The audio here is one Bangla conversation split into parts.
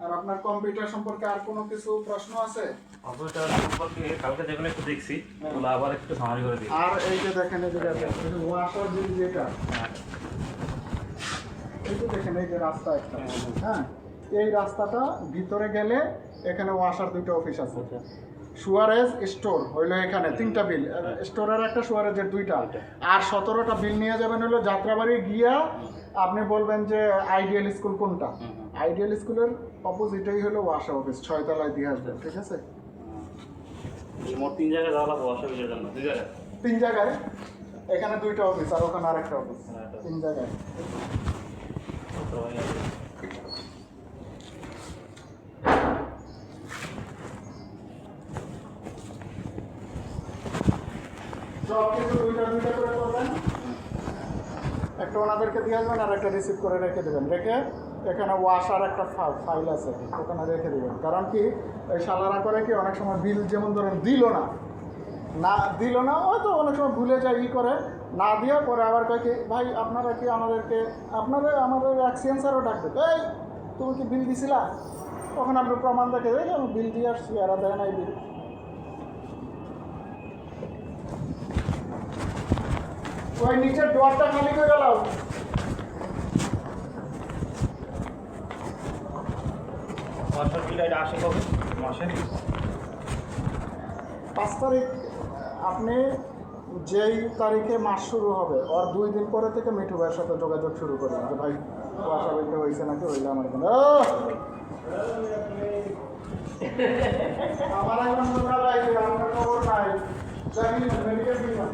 আর আপনার কম্পিউটার সম্পর্কে আর কোনো কিছু প্রশ্ন আছে? কম্পিউটার সম্পর্কে কালকে যেগুলো একটু দেখছি ওগুলো আবার একটু সামারি করে দিই। আর এই যে দেখেন এই যে ওয়াশার যেটা এই যে দেখেন এই যে রাস্তা একটা, হ্যাঁ এই রাস্তাটা ভিতরে গেলে এখানে ওয়াশার দুটো অফিস আছে। সুয়ারেজ স্টোর হইলো এখানে 3টা বিল, স্টোরের একটা সুয়ারেজের 2টা, আর 17টা বিল নিয়ে যাবেন হলো যাত্রাবাড়ি গিয়া আপনি বলবেন যে আইডিয়াল স্কুল কোনটা, আইডিয়াল স্কুলের অপোজিটেই হলো ওয়াশা অফিস, 6 তলায় দিয়ে আসবেন, ঠিক আছে? মোট 3 জায়গায় যাওয়া লাগবে অসুবিধার জন্য। 2 জায়গায় 3 জায়গায়, এখানে 2টা অফিস আর ওখানে আরেকটা অফিস, 3 জায়গায়। সব কিছু 2টা করে করবেন, একটা ওনাদেরকে দিয়ে আসবেন আর একটা রিসিভ করে রেখে দেবেন, রেখে এখানে ওয়াশার একটা ফাইল আছে ওখানে রেখে দেবেন। কারণ কি এই শালারা করে কি অনেক সময় বিল যেমন ধরেন দিল না হয়তো অনেক সময় ভুলে যায় করে না দিয়ে পরে আবার কয় কি ভাই আপনারা কি আমাদেরকে আমাদের এক্সচেঞ্জারও ডাকবে, এই তুমি কি বিল দিছিলা, তখন আপনি প্রমাণ দেখে দেয় আমি বিল দিয়ে আসছি, এরা দেয় না এই বিল। ওই নিচের ডোরটা খালি করে গেলাম। ওয়াশার বিল এটা আসে কবে মাসে? 5 তারিখ, আপনি যেই তারিখে মাস শুরু হবে ওর 2 দিন পরে থেকে মিঠু ভাইয়ের সাথে যোগাযোগ শুরু করবেন যে ভাই ওয়াশা বিলটা হয়েছে নাকি, হইলে আমার এখানে আমার এখন মোটা লাগছে, আমার খবর নাই জানি মেডিকেল বিল না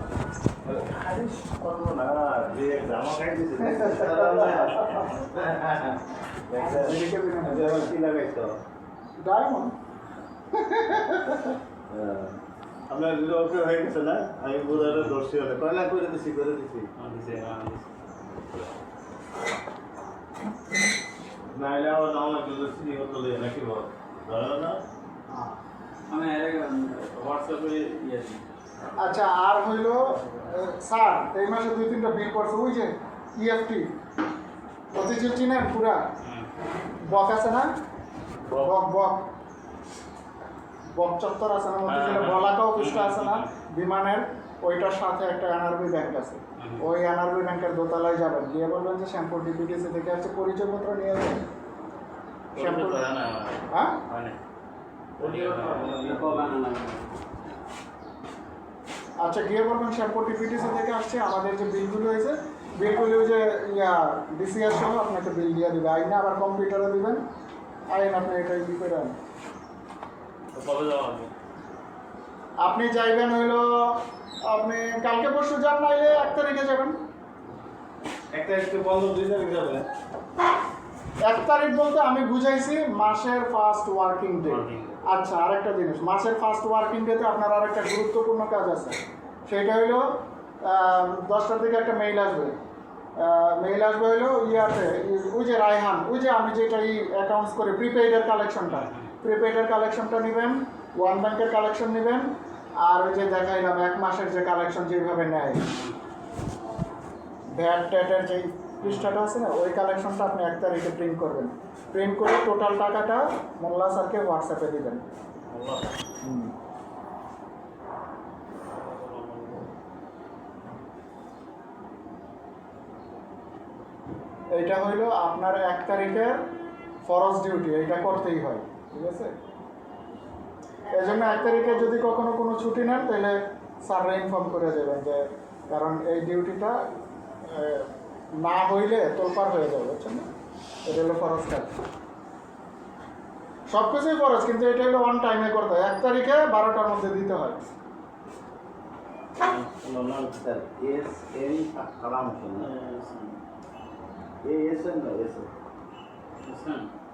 ডায়মন্ড আপনার ওকে হয়ে গেছে না, আমি বোঝালে দর্শি হলে কয়লা করে দিছি নাইলে আবার নাম লাগবে দর্শি হতো নাকি বল ধরো না আমি হোয়াটসঅ্যাপে ইয়েছি। আচ্ছা আর হইলো স্যার এই মাসে 2-3টা বিল করছে, ওই যে ইএফটি অতিঝিল চিনেন পুরা বক আছে না, বক চত্বর আছে না, মতিঝিলে বলাকা অফিসটা আছে না বিমানের, ওইটার সাথে একটা এনআরবি ব্যাংক আছে, ওই এনআরবি ব্যাংকের দোতলায় যাবেন, গিয়ে বলবেন যে শ্যামপুর ডিপিটিসি থেকে আসছে, পরিচয়পত্র নিয়ে যাবেন। শ্যামপুর হ্যাঁ আচ্ছা গিয়ে বলবেন শ্যামপুর ডিপিটিসি থেকে আসছে, আমাদের যে বিলগুলো হয়েছে বিলগুলো যে ডিসিআর সহ আপনাকে বিল দিয়ে দেবে, আইনে আবার কম্পিউটারে দিবেন, আইন আপনি এটাই ই করে আনেন। আপনি যাইবেন হইলো আপনি কালকে পরশু যান, নাইলে 1 তারিখে যাবেন। একটা একটু বন্ধ 2 তারিখ যাবে 1 তারিখ বলতে আমি বুঝাইছি মাসের ফার্স্ট ওয়ার্কিং ডে। আচ্ছা আরেকটা জিনিস, মাসের ফার্স্ট ওয়ার্কিং ডেতে আপনার আরেকটা গুরুত্বপূর্ণ কাজ আছে, সেটা হইলো 10টার দিকে একটা মেইল আসবে, হইলো ইয়াতে ওই যে রায়হান, ওই যে আমি যেটা অ্যাকাউন্টস করে প্রিপেইডের কালেকশনটা নেবেন, ওয়ান ব্যাংকের কালেকশন নেবেন, আর ওই যে দেখাইলাম 1 মাসের যে কালেকশন যেভাবে নেয় ভ্যাট ট্যাটের যেই পৃষ্ঠাটা আছে না, ওই কালেকশনটা আপনি 1 তারিখে প্রিন্ট করবেন, প্রিন্ট করে টোটাল টাকাটা মোল্লা স্যারকে হোয়াটসঅ্যাপে দিবেন। এইটা হইলো আপনার 1 তারিখের ফরজ ডিউটি, এইটা করতেই হয়, ঠিক আছে? এই জন্য 1 তারিখে যদি কখনো কোনো ছুটি নেন তাহলে স্যাররা ইনফর্ম করে দেবেন, যে কারণ এই ডিউটিটা না হইলে তোলপাড় হয়ে যাবে, বুঝছেন না? এটা হলো ফরজ কাজ, সব কিছুই ফরজ, কিন্তু এটা হলো অন টাইমে করতে হয়, 1 তারিখে 12টার মধ্যে দিতে হয়।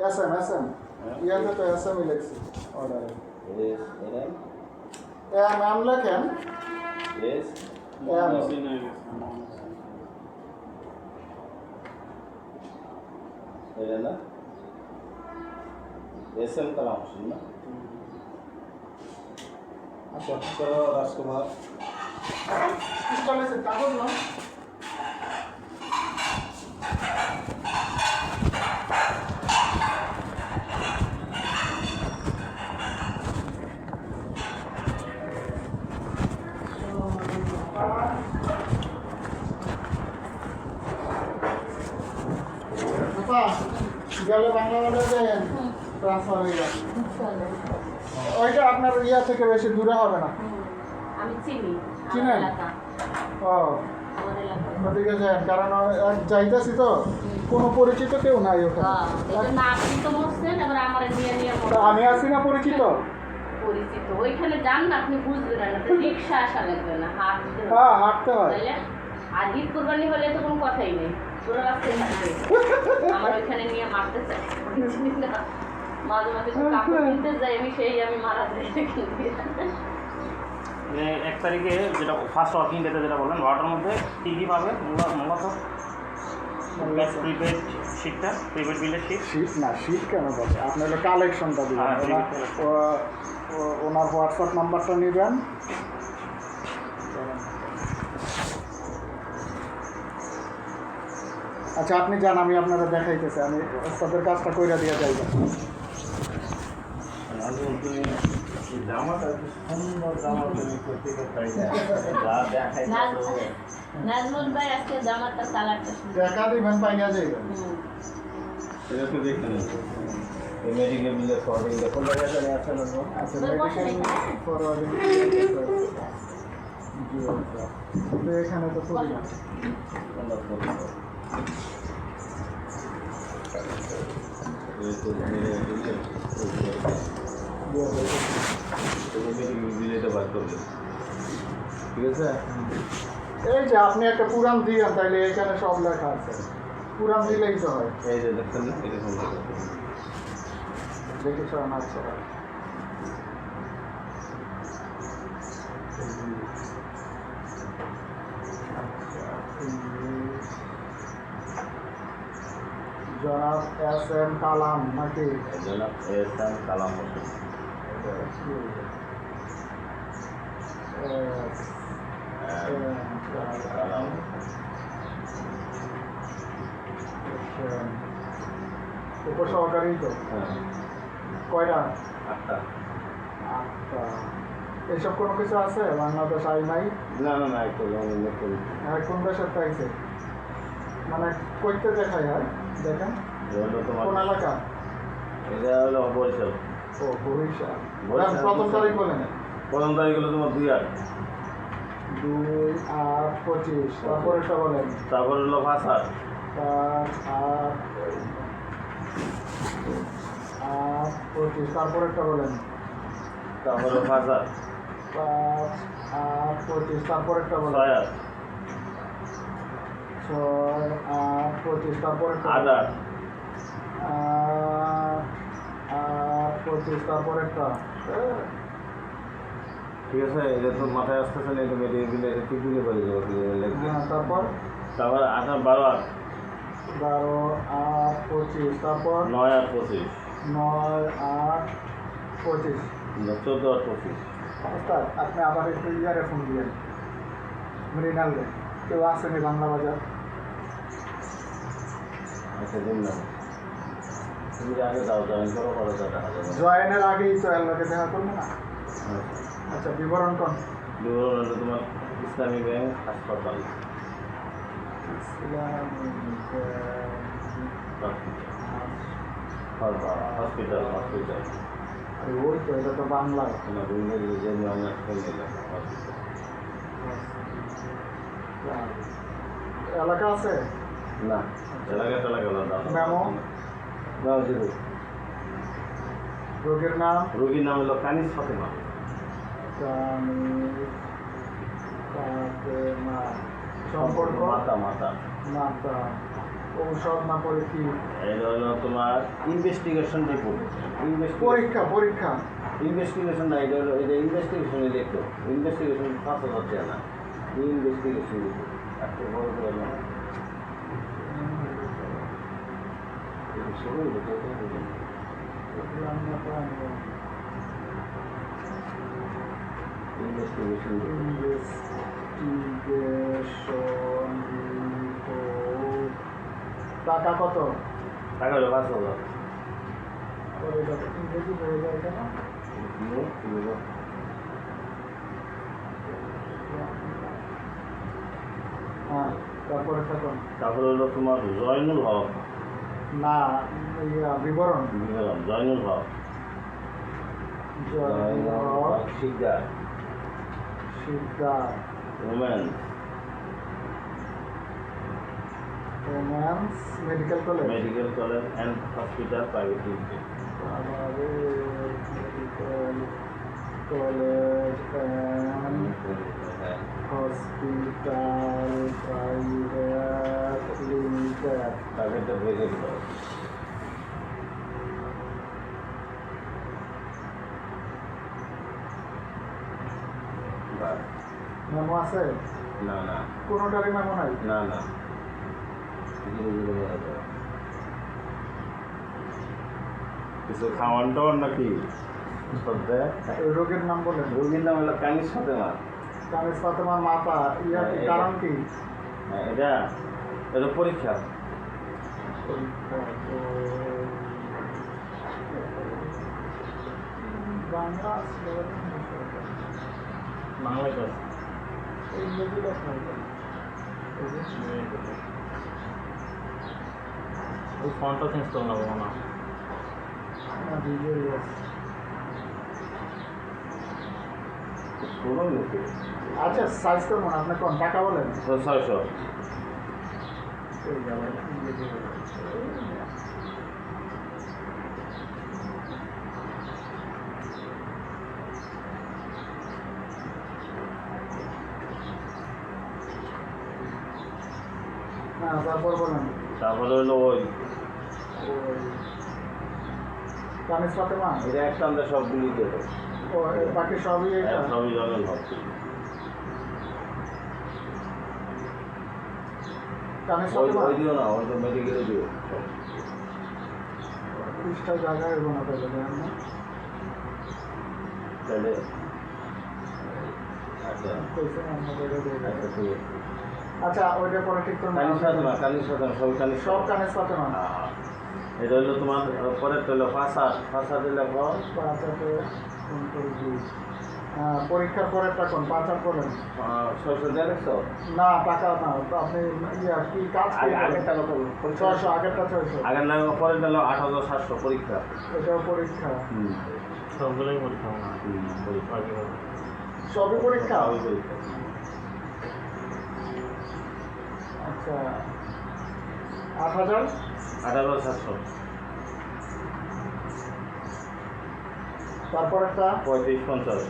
এস এম ইয়াতে তো এস এমই লিখছি অর্ডারে, এম লেখেন এসএম কালাম হোসেন না, আচ্ছা রাজকুমার কাগজ না গেলে বাংলা বাজার দেন ট্রান্সফার হয়ে যাবে। চলে। ওইটা আপনার ইয়া থেকে বেশি দূরে হবে না। আমি চিনি চিনেন? আমার এলাকা ও আমার এলাকা ওদিকে যান, কারণ যাইতেছি তো কোনো পরিচিত কেউ নাই ওখানে। এটা না আপনি তো বলছেন এবার আমার নিয়ে নিয়ে তা আমি আছি না পরিচিত। পরিচিত ওইখানে যান না আপনি বুঝবেন না রিক্সা আসা লাগবে না হাঁটতে হবে। হ্যাঁ হাঁটতে হয়। তাইলে আর ঈদ কোরবানি হলে তো কোনো কথাই নেই পুরো রাস্তায় থাকবে আমার ওইখানে নিয়ে মারতে চাই মাঝে মাঝে তো কাপড় কিনতে যাই আমি মারা যাই যে 1 তারিখে যেটা ফার্স্ট ওয়ার্কিং ডেতে যেটা বললেন ওয়াটার মধ্যে কী কী পাবে মূলত প্রিপেড শিটটা প্রিপেড বিলের শিট শীত না, শীত কেন বলছে আপনি হলো কালেকশনটা দিবেন। হ্যাঁ, ওনার হোয়াটসঅ্যাপ নাম্বারটা নেবেন। আচ্ছা আপনি যান, আমি আপনারা দেখাইতেছি, আমি ওস্তাদের কাজটা কইরা দিয়ে যাইব। জামাটা সুন্দর জামা তুমি কোথেকে পাইলে যা দেখাইছো নাজমুল ভাই আজকে জামাটা কালারটা সুন্দর দেখা দিবেন পাইয়া যাইবেন। এটা তো দেখতে নেই মেডিকেল বিলের ফর্ডিং কোন জায়গায় আছে না আচ্ছা মেডিকেল ফরওয়ার্ডিং জি এখানে তো করি না। ঠিক আছে এই যে আপনি একটা পুরান দিয়েন তাইলে এখানে সব লেখা আছে, পুরান দিলেই তো হয়। এই যে দেখছেন না এটা সুন্দর দেখি সব আছে। জনাব SM কালাম নাকি? জনাব এহসান কালাম হোসেন কালাম উপসহকারী তো কয়টা? 8টা। আচ্ছা এইসব কোনো কিছু আছে বাংলাদেশ আই নাই? না না না একটু নতুন কোন দেশের চাইছে মানে কইতে দেখাই হয় দেখেন কোন এলাকা? এটা হলো বরিশাল। ও বরিশাল। বরিশাল। প্রথম তারিখ বলেন? প্রথম তারিখ হলো তোমার 2/8 2/8/25। তারপরে সব বলেন তারপর হলো 5/8 5/8/25। তারপরে একটা বলেন তারপর হলো 5/8 5/8/25। তারপরে একটা বলেন 6/8 6/8/25। তারপরে একটা 8/8 8/8/25। তারপরে একটা ঠিক আছে এটা তো মাথায় আসতেছে না এটা মেডিকেল বিলে এটা ঠিক দিকে করে দেবো হ্যাঁ তারপর তারপর 8/8 12/8/25। তারপর 9/8/25 9/8/25। 14/8/25 অর্থাৎ আপনি আবার একটু ইয়ারে ফোন দিলেন মৃণাল রে, কেউ আসেনি বাংলা বাজার? আচ্ছা দিন না তুমি আগে যাও জয়েন করো পরে টাকা দেবো জয়েনের আগেই তো এলাকে দেখা করবো না। আচ্ছা বিবরণ কোন? বিবরণ হলো তোমার ইসলামী ব্যাংক হাসপাতাল হসপিটাল হসপিটাল ওই তো এটা তো বাংলায়। তোমার ইংরেজি যে নিয়মে হসপিটাল এলাকা আছে না এলাকা টেলাকা মেমো? না জিরো রোগীর নাম? রোগীর নাম হলো কানিস ফাতেমা সম্পর্ক? মাতা মাতা মাতা। ঔষধ না পরে কি? এটা হলো তোমার ইনভেস্টিগেশন রিপোর্ট পরীক্ষা পরীক্ষা ইনভেস্টিগেশন না এটা হলো এটা ইনভেস্টিগেশনে লিখতো ইনভেস্টিগেশন 5,000 টাকা না ইনভেস্টিগেশন রিপোর্ট একটা বড় করে না ইনভেস্টিগেশন ইনভেস্টিগেশন রিপোর্ট। টাকা কত? টাকা হলো 5,000 পরে যত ইংরেজি হয়ে যায় কেন? হ্যাঁ তারপরে থাকুন। তারপরে হলো তোমার জয়নুল হক না বিবরণ বিবরণ Zainul Haque Sikdar Sikdar women's women's medical college medical college and hospital private limited medical college and hospital private limited প্রাইভেটটা ভেঙে দিল মেমো আছে না না কোনোটারই মেমো নাই না না কিছু খাওয়ান টাওয়ান নাকি ওই রোগের নাম বলেন রোগীর নাম হলো কানিস ফাতেমা কামিজ ফাতেমার মাতা ইয়া কি কারণ কি এটা এটা পরীক্ষা বাংলা বাংলায় তো ইংরেজি লেখা ওই ফন্টটা চেঞ্জ করলাম না কোনো লোকে আচ্ছা সাইজ কেমন আপনি কোন টাকা বলেন 600 না তারপর বলেন তারপরে হলো ওই কামিজ ফাতেমা এটা একটা আমরা সবগুলি দেবো ও বাকি সবই এটা সবই জয়নুল হক কামিজ ওই ফাতেমা ওই দিও না ওই তো মেডিকেলে দিও সব। 30টা জায়গায় বানাতে হবে না তাহলে আচ্ছা কইছে আমাদের আচ্ছা ঠিক আছে আচ্ছা ওইটা পরে ঠিক করুন কানিস ফাতেমা সব কানিস সব কামিজ ফাতেমা এটা হলো তোমার পরের হলো ফাঁসাদ হলো পাঁচাতে ফোন করে দিই পরীক্ষার পরেরটা কোন পাঁচার করেন 600 না টাকা না তো আপনি ইয়া কি কাজ কি আগেরটা কত 600 আগেরটা 600 আগের লাগে পরের হলো 8700 পরীক্ষা এটাও পরীক্ষা সবগুলোই পরীক্ষা মনে হয় পরীক্ষা সবই পরীক্ষা ওই পরীক্ষা আচ্ছা 8000 8700 তারপর একটা 3550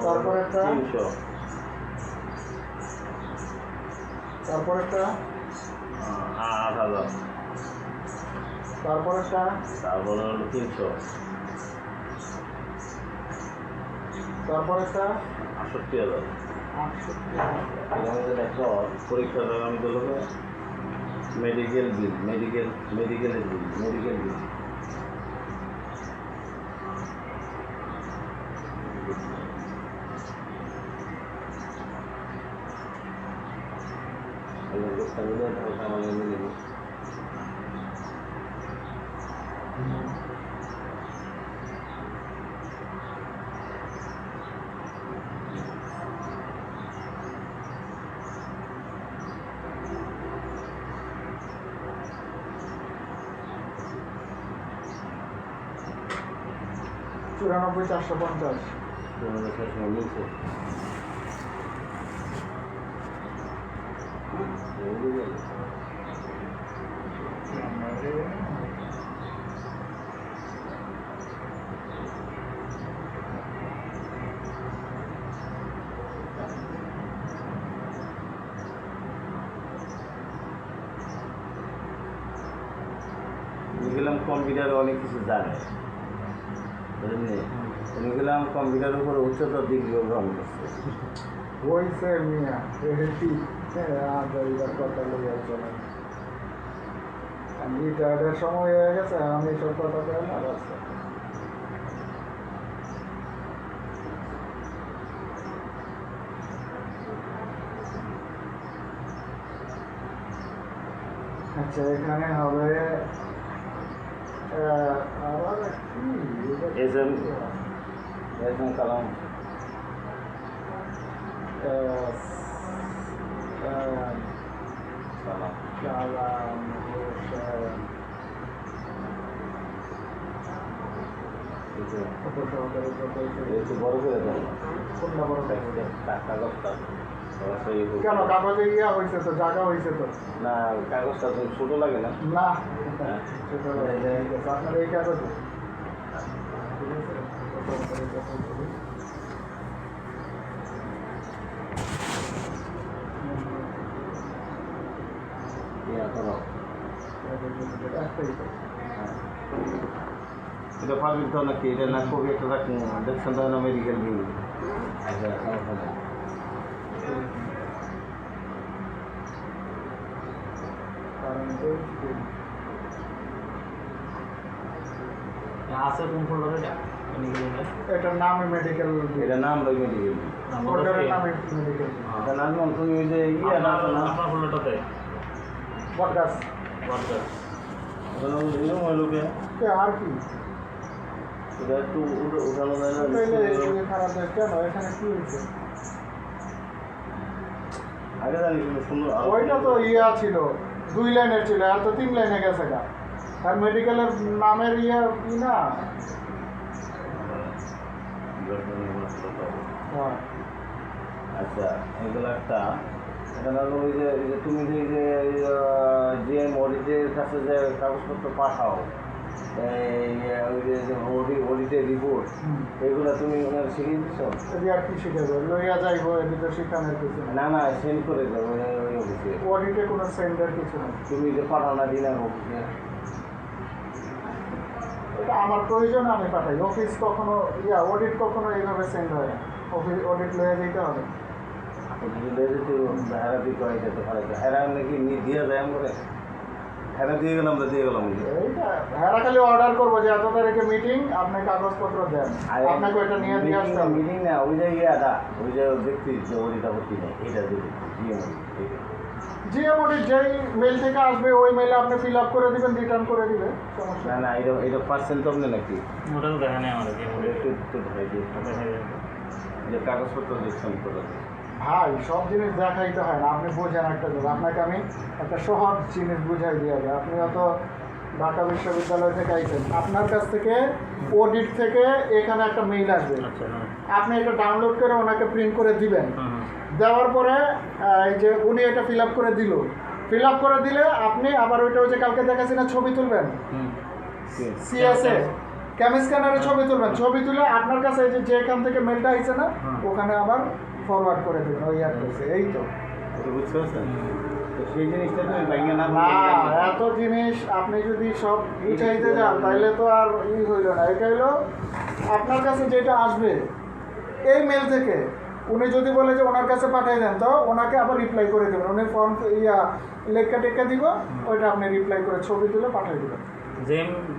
তারপর একটা 300 তারপর একটা 8000 তারপর একটা তারপরে হলো 300 তারপর একটা 68000 68 দেখো পরীক্ষার আমি তো লোক মেডিকেল বিল মেডিকেলের বিল চুরানব্বই 450 গেলাম কম্পিউটারে অনেক কিছু জানে বুঝলেন উনি গেলাম কম্পিউটারের উপর উচ্চতর ডিগ্রি গ্রহণ করছে হয়েছে মিয়া রেডি এইবার কথা লইয়া চলে রিটায়ার্ডের সময় হয়ে গেছে আমি এইসব কথা কেন না আছে আচ্ছা এখানে হবে আবার এসএম কালাম কালাম সালাম হোসেন উপসহকারী প্রকৌশলী। একটু বড় করে দেন কোনটা বড় থাকবে? কাগজটা কেন কাগজে ইয়া হয়েছে তো, জায়গা হয়েছে তো। না কাগজটা তো ছোটো লাগে না না সেটা ঠিক আছে, আপনার এই কাগজে ঠিক আছে। উপসহকারী প্রকৌশলী। ইয়া করো একটাই তো। এটা পারবি তো নাকি এটা না খুবই একটা রাখুন দেখছেন তো না মেডিকেল বিল আচ্ছা সমস্যা নেই কারণ আছে কোন ফোল্ডারে এটা এটার নামই মেডিকেল, এটা নাম লই মেডিকেল ফোল্ডারের নামই মেডিকেল। এটা নাম নাম তুমি ওই যে ইয়া না না আপনার ফোল্ডারটাতে বটগাছ এরকম হলো কে আর কি এটা একটু উঠানো যায় না তাইলে এই খারাপ দেখ কেন, এখানে কি হয়েছে? আগে জানি কিন্তু সুন্দর ওইটা তো ইয়া ছিল 2 লাইনের ছিল, আর তো 3 লাইনে গেছে গা। আর মেডিকেলের নামের ইয়া ই না। হ্যাঁ আচ্ছা এগুলো একটা এটা হলো ওই যে তুমি যে মরিচের কাছে যে কাগজপত্র পাঠাও ওই যে অডিটের রিপোর্ট এগুলো তুমি ওনার শিখিয়ে দিচ্ছ? যদি আর কি শিখে যাবে লইয়া যাইব, এটি তো শিখানোর কিছু না। না না সেন্ড করে দাও ওই অফিসে অডিটে কোনো সেন্টার কিছু নেই। তুমি যে পাঠাও না দিনার অফিসে এটা আমার প্রয়োজন আমি পাঠাই। অফিস কখনো ইয়া অডিট কখনো এইভাবে সেন্ড হয় না। অফিস অডিট লইয়া যেতে হবে। হেরা দিয়ে করে যেতে পারে হেরা নাকি দিয়ে যায় করে হেরা দিয়ে গেলাম আমরা দিয়ে গেলাম এইটা হেরা খালি অর্ডার করবো যে এত তারিখে মিটিং, আপনি কাগজপত্র দেন, আপনাকে ওইটা নিয়ে দিয়ে আসতে হবে। মিটিং না ওই যে ইয়েটা ওই যে ব্যক্তি যে ওইটা ভর্তি নেই এটা দিবে জিএম অডিট যেই মেল থেকে আসবে ওই মেলে আপনি ফিল আপ করে দিবেন, রিটার্ন করে দিবে, সমস্যা না নেই। না এটা পার্সেন্ট তো আপনি নাকি ওটা তো দেখা নেই আমাদের একটু একটু ধরে দিয়ে যে কাগজপত্র দেখছেন করে ভাই সব জিনিস দেখাইতে হয় না, আপনি বোঝেন একটা জিনিস। আপনাকে আমি একটা সহজ জিনিস বুঝাই দিয়ে যাই। আপনি হয়তো ঢাকা বিশ্ববিদ্যালয় থেকে আইছেন, আপনার কাছ থেকে অডিট থেকে এখানে একটা মেইল আসবে, আচ্ছা হ্যাঁ আপনি এটা ডাউনলোড করে ওনাকে প্রিন্ট করে দিবেন। হুম দেওয়ার পরে এই যে উনি এটা ফিল আপ করে দিল, ফিল আপ করে দিলে আপনি আবার ওইটা ওই যে কালকে দেখাচ্ছি না ছবি তুলবেন, হুম সিএসএ ক্যাম স্ক্যানারে ছবি তুলবেন, ছবি তুলে আপনার কাছে এই যে যেখান থেকে মেলটা আইছে না ওখানে আবার ফরওয়ার্ড করে দেবেন ওই অ্যাড্রেসে। এই তো বুঝতে পারছেন তো সেই জিনিসটা তুমি ব্যাঙ্গে না না, এত জিনিস আপনি যদি সব বুঝাইতে যান তাইলে তো আর ই হইল না। এটা হইলো আপনার কাছে যেটা আসবে এই মেল থেকে, উনি যদি বলে যে ওনার কাছে পাঠিয়ে দেন তো ওনাকে আবার রিপ্লাই করে দেবেন। উনি ফর্ম ইয়া লেখা টেক্কা দিব, ওইটা আপনি রিপ্লাই করে ছবি তুলে পাঠিয়ে দেবেন।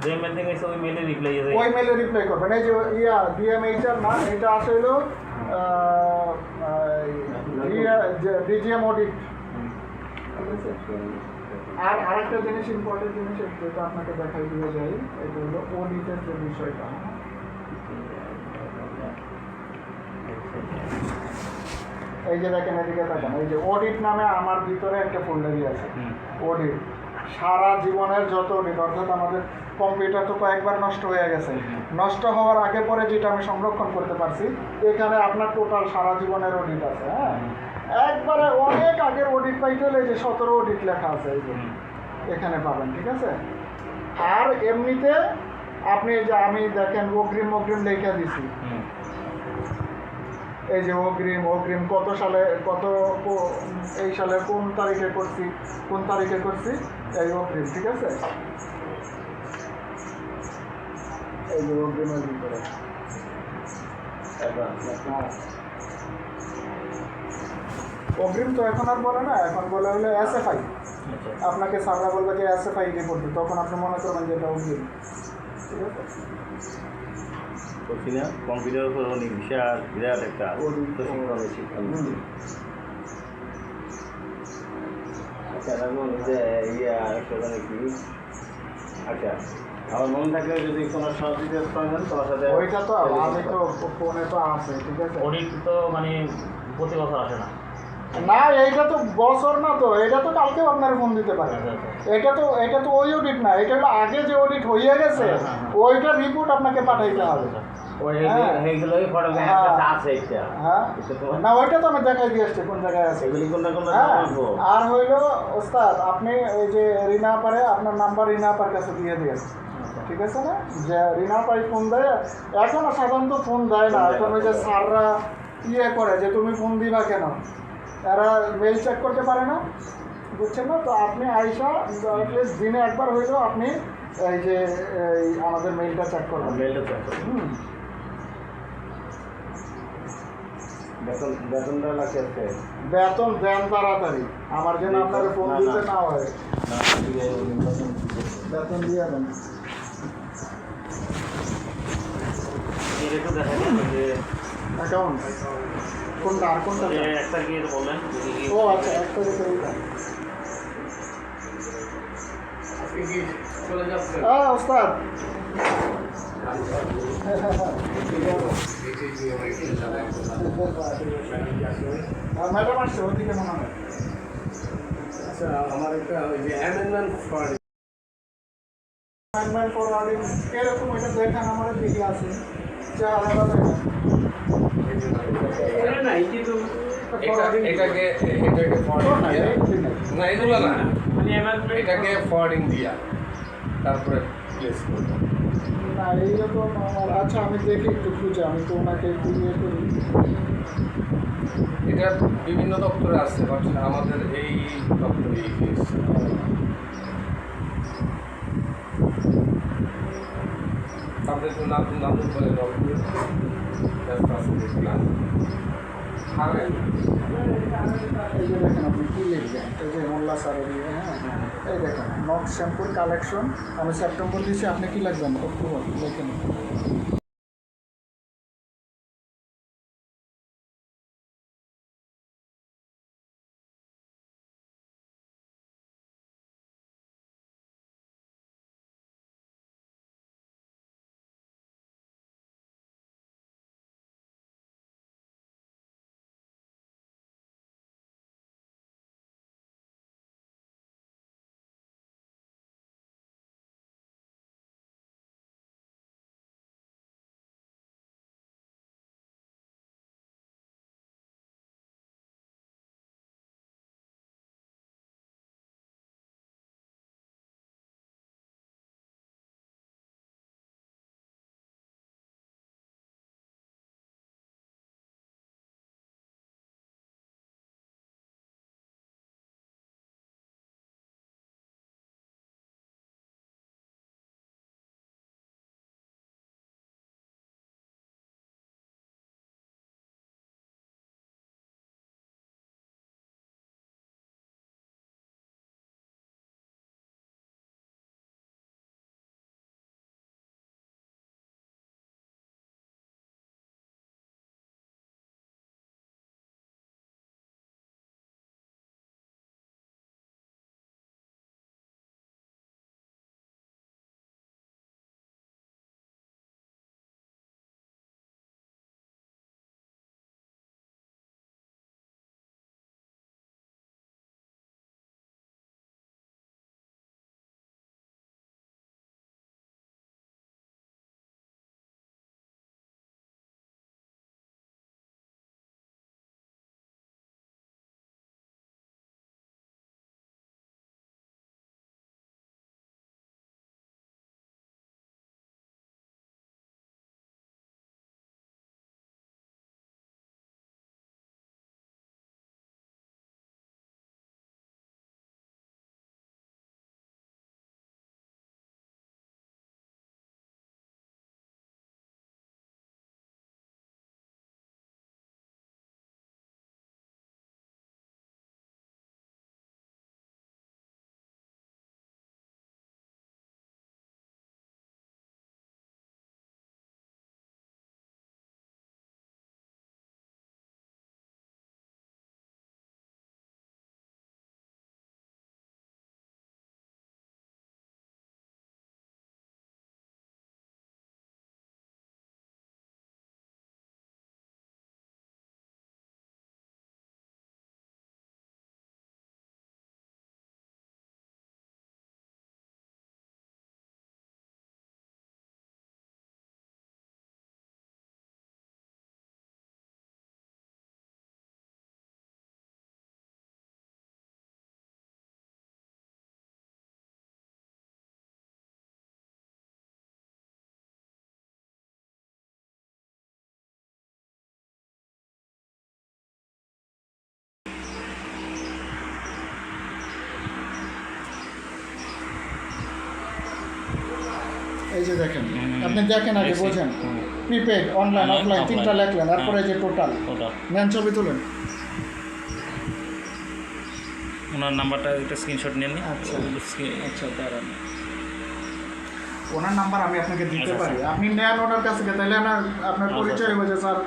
যে মেল থেকে এসে ওই মেলে রিপ্লাই ওই মেলে রিপ্লাই করবেন। এই যে ইয়া ডিএমএইচআর না, এটা আসে হলো ডিজিএম অডিট। আর আরেকটা জিনিস ইম্পর্টেন্ট জিনিস যেটা আপনাকে দেখাই দিয়ে যাই, এটা হলো অডিটের যে বিষয়টা। এই যে দেখেন এদিকে দেখেন, এই যে অডিট নামে আমার ভিতরে একটা ফোল্ডারই আছে। অডিট সারা জীবনের যত অডিট, অর্থাৎ আমাদের কম্পিউটার তো কয়েকবার নষ্ট হয়ে গেছে, নষ্ট হওয়ার আগে পরে যেটা আমি সংরক্ষণ করতে পারছি, এখানে আপনার টোটাল সারা জীবনের অডিট আছে। হ্যাঁ, একবারে অনেক আগের অডিট পাইতে হলে এই যে 17 অডিট লেখা আছে, এই যে এখানে পাবেন, ঠিক আছে। আর এমনিতে আপনি যে আমি দেখেন অগ্রিম লেখা দিছি, এই যে অগ্রিম কত সালে এই সালে কোন তারিখে করছি এই অগ্রিম, ঠিক আছে। এই যে অগ্রিমের ভিতরে অগ্রিম তো এখন আর বলে না, এখন বলে হলো এসএফআই। আপনাকে সামনে বলবে যে এসএফআই রিপোর্ট, তখন আপনি মনে করবেন যে এটা অগ্রিম, ঠিক আছে। করছি না কম্পিউটারের উপর অনেক বিরাট একটা আচ্ছা কি আচ্ছা আমার মনে থাকলে যদি কোনো সহযোগিতা প্রয়োজন তোমার সাথে ওইটা তো আমি তো ফোনে তো আছে, ঠিক আছে। অডিট তো মানে প্রতি বছর আসে না, না এইটা তো বছর না তো, এটা তো কালকেও আপনার ফোন দিতে পারে। এটা তো ওই অডিট না, এটা হলো আগে যে অডিট হয়ে গেছে ওইটার রিপোর্ট আপনাকে পাঠাইতে হবে। ওই হ্যাঁ। এইগুলোই ফটোগ্রাফি হ্যাঁ। আছে এটা। হ্যাঁ এটা তোমার না, ওইটা তো আমি দেখাই দিয়ে আসছি কোন জায়গায় আছে। এগুলি কোনটা কোনটা হ্যাঁ, বলবো? আর হইলো ওস্তাদ আপনি ওই যে রিনা আপারে আপনার নাম্বার রিনা আপার কাছে দিয়ে দিয়ে, ঠিক আছে না? যে রিনা আপাই ফোন দেয়, এখন সাধারণত ফোন দেয় না, এখন ওই যে স্যাররা ইয়ে করে যে তুমি ফোন দিবা কেন, এরা মেল চেক করতে পারে না, বুঝছেন না? তো আপনি আইসা অ্যাটলিস্ট দিনে একবার হইলেও আপনি এই যে এই আমাদের মেইলটা চেক করবেন। মেলটা চেক করো। হুম। বেতনটা লাগে আছে। বেতন দেন তাড়াতাড়ি, আমার যেন আপনার ফোন না, দিতে না। না হয়। না, ঠিক আছে, বেতন বেতন দিয়ে দেন। এর একটু দেখা যাবে যে অ্যাকাউন্ট কোনটা আর কোনটা? যে 1 তারিখে বললেন যদি কি ও আচ্ছা, একটা রেখে দিলাম। ওস্তাদ ম্যাডাম আসছে ওদিকে মনে হয়। আচ্ছা আমার একটা ওই যে অ্যামেন্ডমেন্ট ফর অ্যামেন্ডমেন্ট ফরওয়ার্ডিং এরকম এটা দেখান, আমাদের দিকে আছে চেহারাটা দেখেন। না এই কিন্তু এটাকে ও ফরওয়ার্ডিং না, দিয়া এই না। না এগুলো না, মানে অ্যামেন্ডমেন্ট এটাকে ফরওয়ার্ডিং দিয়া তারপরে প্লেস করবো। না এইরকম আমার, আচ্ছা আমি দেখি একটু খুঁজে, আমি তো ওনাকে একটু ইয়ে করি। এটা বিভিন্ন দপ্তরে আছে, বাট আমাদের এই দপ্তরে আপনাদের তো নাম করে দপ্তর ব্যস্ত আছে দেখলাম। আর এই যে দেখেন আপনি কী লিখবেন, এই যে মোল্লা স্যারের ইয়ে, হ্যাঁ এই দেখেন নট শ্যাম্পুর কালেকশন, আমি সেপ্টেম্বর দিচ্ছি, আপনি কী লিখবেন অক্টোবর লিখেন। এই যে দেখেন, আপনি দেখেন আগে দেখছি। বোঝেন। প্রিপেড, অনলাইন, Online, অফলাইন তিনটা offline। লেখলেন, তারপরে এই যে টোটাল ওটা নেন, ছবি তুলেন। ওনার নাম্বারটা একটা স্ক্রিনশট নিয়ে নিন। আচ্ছা। Screen- আচ্ছা, দাঁড়ান। ওনার নাম্বার আমি আপনাকে দিতে আচ্ছা, পারি, আপনি নেন ওনার কাছ থেকে, তাহলে আপনার আচ্ছা, পরিচয় আচ্ছা। হয়ে স্যার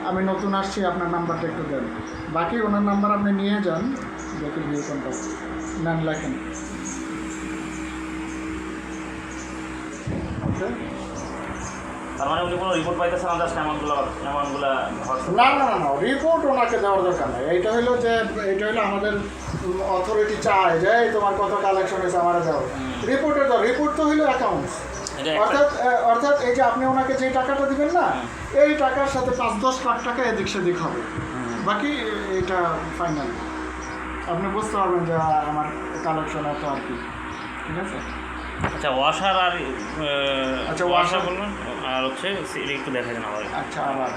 আমি নতুন আসছি, আপনার নাম্বারটা একটু দেন। বাকি ওনার নাম্বার আপনি নিয়ে যান, দেখি ভিউ কন্ট্যাক্ট নেন, লেখেন। ওকে, তার মানে উনি কোনো রিপোর্ট পাইতেছেন না, জাস্ট অ্যামাউন্টগুলো হোয়াটসঅ্যাপ। না না না না, রিপোর্ট ওনাকে দেওয়ার দরকার নাই। এটা হলো আমাদের অথরিটি চায় যে এই তোমার কত কালেকশন হয়েছে আমার দাও। রিপোর্টের দাও, রিপোর্ট তো হলো অ্যাকাউন্টস। এটা একটা- অর্থাৎ এই যে আপনি ওনাকে যে টাকাটা দিবেন না, এই টাকার সাথে 5-10 লাখ টাকা এদিক সেদিক হবে, বাকি এটা ফাইনাল। আপনি বুঝতে পারবেন যে আমার কালেকশন এত আর কি, ঠিক আছে। আচ্ছা, ওয়াশার আর আচ্ছা, ওয়াশার washer- বললেন, আর হচ্ছে একটু দেখা যান আবার। আচ্ছা, আবার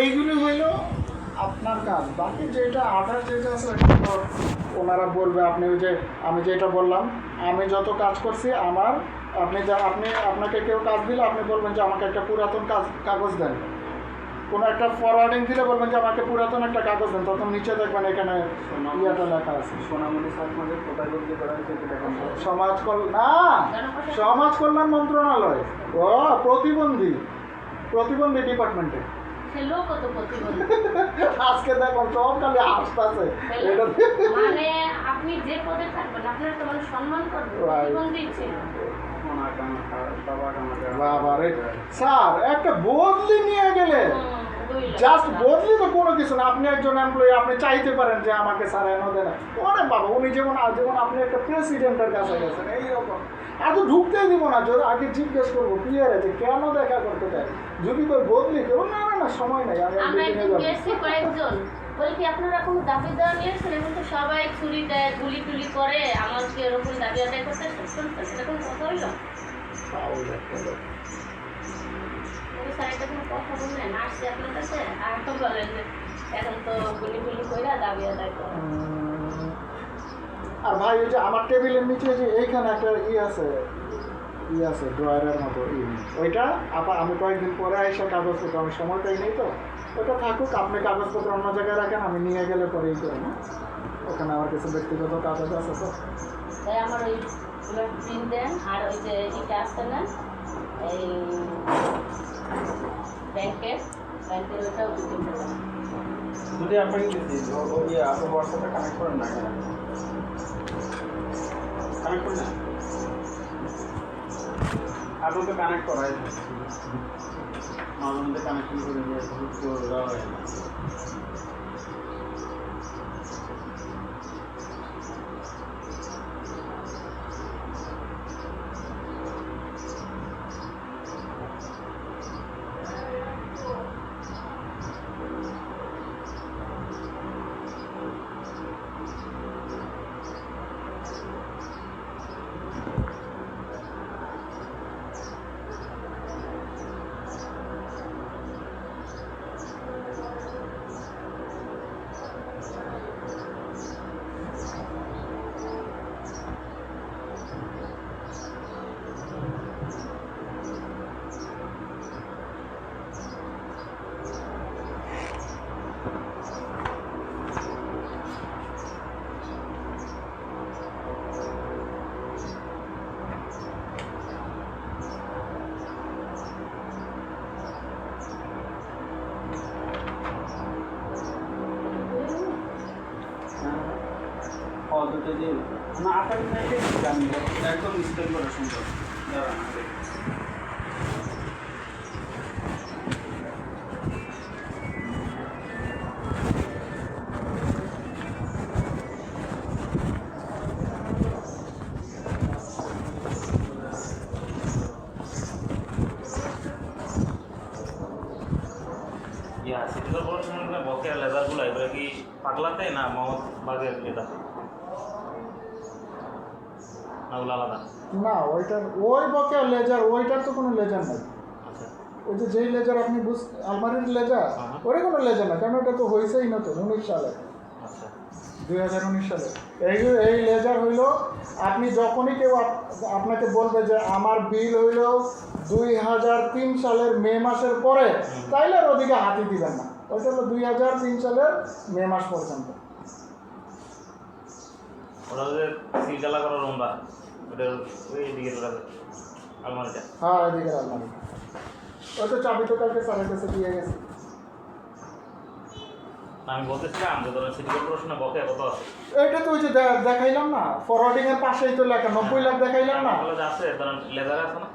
এইগুলি হইল আপনার কাজ। বাকি যেটা আদার যেটা আছে ওটা তো ওনারা বলবে। আপনি ওই যে আমি যেটা বললাম, আমি যত কাজ করছি আমার, আপনাকে কেউ কাজ দিলে আপনি বলবেন যে আমাকে একটা পুরাতন কাগজ দেন। কোনো একটা ফরওয়ার্ডিং দিলে বলবেন যে আমাকে পুরাতন একটা কাগজ দেন, তখন নিচে দেখবেন এখানে ইয়েটা লেখা আছে সোনামণি সাহেব কোথায় বদলি করা হয়েছে সেটা দেখান তো। সমাজ কল্যাণ মন্ত্রণালয়, ও প্রতিবন্ধী ডিপার্টমেন্টে। সে লোক কত প্রতিবন্ধী। আজকে দেখুন সব খালি আসতেছে এটা। মানে আপনি যে পদে থাকবেন আপনার তো মানে সম্মান করবে, প্রতিবন্ধী ছিল। সোনা কামাখা, বাবা কামাখা। বাবা রে স্যার, একটা বদলি নিয়ে গেলে জাস্ট বদলি তো কোনো কিছু না। আপনি একজন এমপ্লয়ি, আপনি চাইতে পারেন যে আমাকে স্যার এনে দেন। ওরে বাবা, উনি যেমন আপনি একটা প্রেসিডেন্টের কাছে গেছেন এইরকম, আর তো ঢুকতেই দিব না। যদি আগে জিজ্ঞেস করবো ক্লিয়ারে যে কেন দেখা করতে চাই, যদি তোর বদলি করবো, না না না সময় নেই, আমি আমরা একদিনে একদিন যাবো। গেছি কয়েকজন, বলি কি আপনারা কোনো দাবি দেওয়া নিয়েছেন? এখন তো সবাই ছুরি দেয়, গুলি টুলি করে, আমাকে এরকম দাবি আদায় করতে সেরকম কথা হইল। স্যার এটা কোনো কথা বললেন, আসছে আপনার কাছে আর তো বলেন যে এখন তো গুলি টুলি করে দাবি আদায় করে। আর ভাই ওই যে আমার টেবিলের নিচে যে এইখানে একটা আছে ড্রয়ারের মতো, ওইটা আমি কয়েকদিন পরে আইসা কাগজপত্র, আমি সময়টাই নেই তো, ওটা থাকুক। আপনি কাগজপত্র অন্য জায়গায় রাখেন, আমি নিয়ে গেলে পরেই করে না, ওখানে আমার কিছু ব্যক্তিগত কাগজ আছে তো। তাই আমার ওই প্রিন্ট দেন, আর ওই যে এটা আসছে না এই ব্যাংকের ওইটাও দুটো দেন। যদি আপনাকে দিচ্ছি ওই আপনার হোয়াটসঅ্যাপে কানেক্ট করেন না, কানেক্ট করেন না, আপনার তো কানেক্ট করাই মাঝে মধ্যে কানেকশন করে দিয়ে দেওয়া হয় না। দুটো যে না আটা আমি একদম স্টেপ করে সুন্দর সিটি কর্পোরেশনের বকেয়া লেজারগুলো এগুলো কি পাগলাতে না মোহাম্মদ বাগের এটা না ওগুলো আলাদা? না ওই বকেয়া লেজার, ওইটার তো কোনো লেজার নাই। আচ্ছা, ওই যে যেই লেজার আপনি আলমারির লেজার, ওটা কোনো লেজার না, কারণ ওটা তো হয়েছেই না তো 19 সালে, আচ্ছা 2019 সালে। এই লেজার হইল আপনি যখনই কেউ আপনাকে বলবে যে আমার বিল হইল 2003 সালের মে মাসের পরে, তাইলে আর ওদিকে হাতি দিবেন না। ওইটা হলো 2003 সালের মে মাস পর্যন্ত। ওটা যে সিলগালা করার রুমটা ওটা ওই দিকে আলমারিটা, হ্যাঁ এদিকে আলমারি, ওই তো চাবি তো কালকে স্যারের কাছে দিয়ে গেছে। আমি বলতেছিলাম যে ধরেন সিটি কর্পোরেশনে বকেয়া কত আছে? এইটা তো ওই যে দেখাইলাম না, ফরওয়ার্ডিং এর পাশেই তো লেখা 90 লাখ দেখাইলাম না। তাহলে যে আছে ধরেন লেজার আছে না,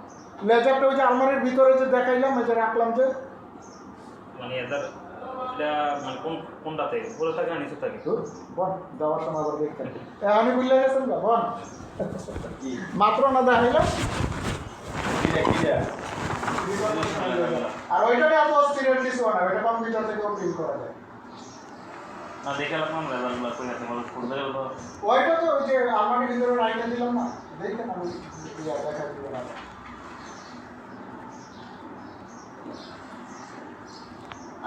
লেজারটা ওই যে আলমারির ভিতরে যে দেখাইলাম, ওই যে রাখলাম যে, মানে এদের এটা মানে কোনটাতে উপরে থাকে না নিচে থাকে? বল দেওয়ার সময় আবার দেখতেন আমি বুঝলে গেছেন না বল, মাত্র না দেখাইলাম। আর ওইটাকে এত অস্থিরের কিছু হয় না, ওইটা কম্পিউটার থেকেও প্রিন্ট করা যায়। না দেখে রাখলাম লেজারগুলো কই আছে মানে ফুল হয়ে গেল। ওইটা তো ওই যে আলমারির ভিতরে রাইখে দিলাম না, দেখেন আমি দেখা দিবেন না।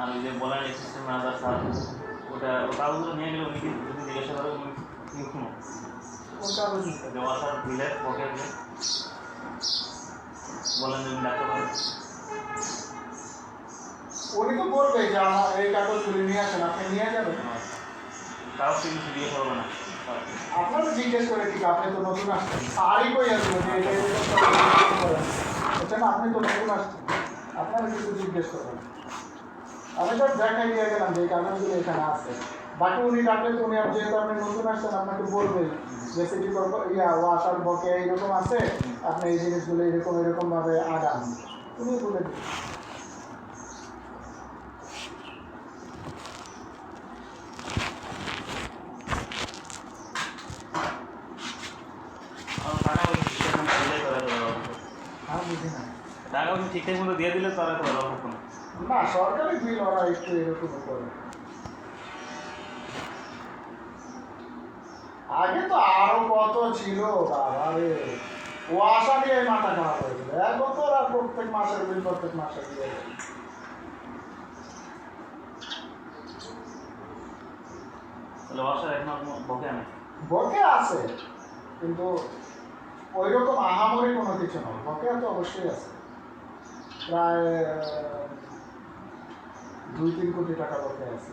আর ওই যে বলেন অ্যাসিস্ট্যান্ট ম্যানেজার স্যার ওটা কাগজগুলো নিয়ে গেলে উনি কি যদি জিজ্ঞাসা করে উনি কি শুনো কোন কাগজ নিতে? যে ওয়াসার বিলের বকেয়া বিল বলেন যে উনি ডাকতে পারেন উনি তো বলবে যে আমার এই কাগজগুলি নিয়ে আসেন, আপনি নিয়ে যাবেন। কারো কিছু জিজ্ঞাসা করবে না আপনারা জিজ্ঞেস করে ঠিক, আপনি তো নতুন আসছেন, আরই কই আসবো যে এটা এটা না, আপনি তো নতুন আসছেন, আপনারা কিছু জিজ্ঞেস করবেন। আমি তো দেখাই দিয়ে গেলাম যে এই কাগজগুলো এখানে আছে, বাকি উনি ডাকলে তো উনি, যেহেতু আপনি নতুন আসছেন আপনাকে বলবেন যে সিটি ওয়াসার বকে এইরকম আছে, আপনি এই জিনিসগুলো এরকমভাবে আগান, উনি বলে দিন। টাকা ওই ঠিকঠাক মতো দিলে তারা তো ভালো হতো। হ্যাঁ, বুঝি না। টাকা ওই ঠিকঠাক মতো দিয়ে দিলে তারা তো ভালো হতো না না, সরকারি বিল ওরা একটু এরকম করে। আগে তো আরো কত ছিল বাবা রে, ও আশা দিয়ে মাথা খারাপ হয়ে গেল। এখন তো ওরা প্রত্যেক মাসের বিল প্রত্যেক মাসে দিয়ে দেয়। তাহলে ওয়াসার এখন বকেয়া নেই বকে আছে, কিন্তু ওই রকম আহামরি কোনো কিছু নয়, বকেয়া তো অবশ্যই আছে, প্রায় 2-3 কোটি টাকা বকে আছে।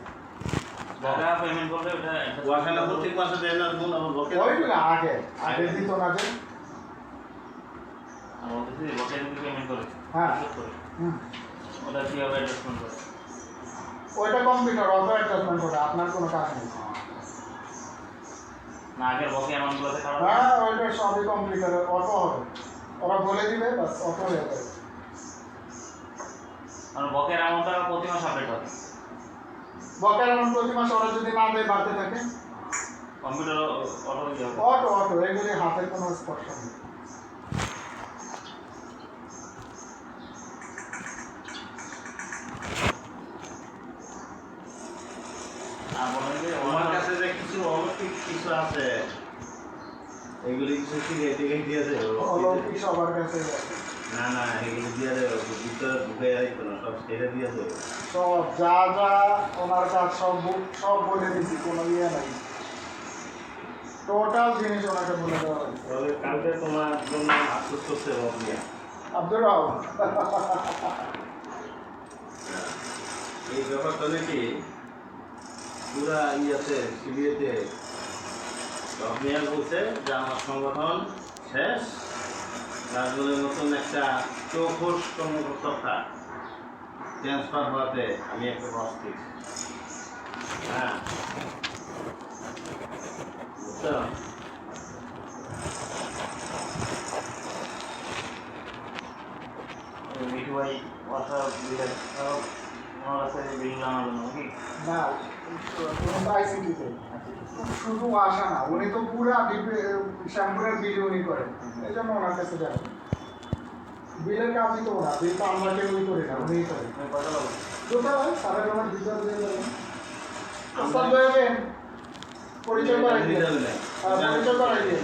টাকা পেমেন্ট করলে ওটা ওয়াসানা প্রত্যেক মাসে দেয় না, কোন আমার বকেয়া ওইগুলো আগে আগে দিত না যে। আর বলতেছি বকেয়া যদি পেমেন্ট করে হ্যাঁ। ঠিক করে হুম। ওটা কীভাবে অ্যাডজাস্টমেন্ট করে ওইটা কম্পিউটার অটো অ্যাডজাস্টমেন্ট করে, আপনার কোনো কাজ নেই। না আগের বকেয়া অ্যামাউন্টগুলোতে খারাপ হ্যাঁ, ওইটা সবই কম্পিউটারে অটো হবে, ওরা বলে দিবে বাস অটো হয়ে যাবে। আর বকেয়ার অ্যামাউন্টটা প্রতি মাস আপডেট হয় বকেয়ার এমন প্রতি মাসে ওরা যদি না দেয় বাড়তে থাকে, কম্পিউটার অটো দিয়ে হবে অটো অটো এগুলি হাতের কোনো স্পর্শ নেই। আর বলেন যে আমার কাছে যে কিছু অলৌকিক কিছু আছে, এগুলি কিছু টিকিট দিয়েছে অলৌকিক সবার কাছে আছে। না না, এগুলি দিয়ে দেবে ভিতরে ঢুকে যাইতো না, সব ছেড়ে দিয়ে দেবে। সব যা যা ওনার কাজ সব বলে দিছি, কোনো ইয়ে নাই, টোটাল জিনিস ওনাকে বলে দেওয়া হয়েছে। তবে কালকে তোমার জন্য আফসোস করতে হবে। আব্দুর রহমান এই ব্যাপারটা নাকি পুরা ইয়েতে সিবিএতে রবনিয়া বলছে যে আমার সংগঠন শেষ, তারপরে নতুন একটা চৌখোশ কর্মকর্তা ট্রান্সফার হওয়াতে আমি একটা অস্থির। হ্যাঁ, বুঝছো? মিঠু ভাই ওয়াসার বিলের ওনার কাছে বিল জানার জন্য নাকি না, কোনো আইসিটিতে শুধু আসা না, উনি তো পুরা শ্যামপুরের বিল উনি করেন, এই জন্য ওনার কাছে যাবেন। বিলের কাজই তো ওরা, বিল তো আমরা কেউই করি না, উনিই করেন। কয়টা লাগবে কোথায় ভাই সারা জমার ভিতরে দিয়ে যাবেন, ওস্তাদ ভাইয়ের পরিচয় করাই দিয়ে, পরিচয় করাই দিয়ে।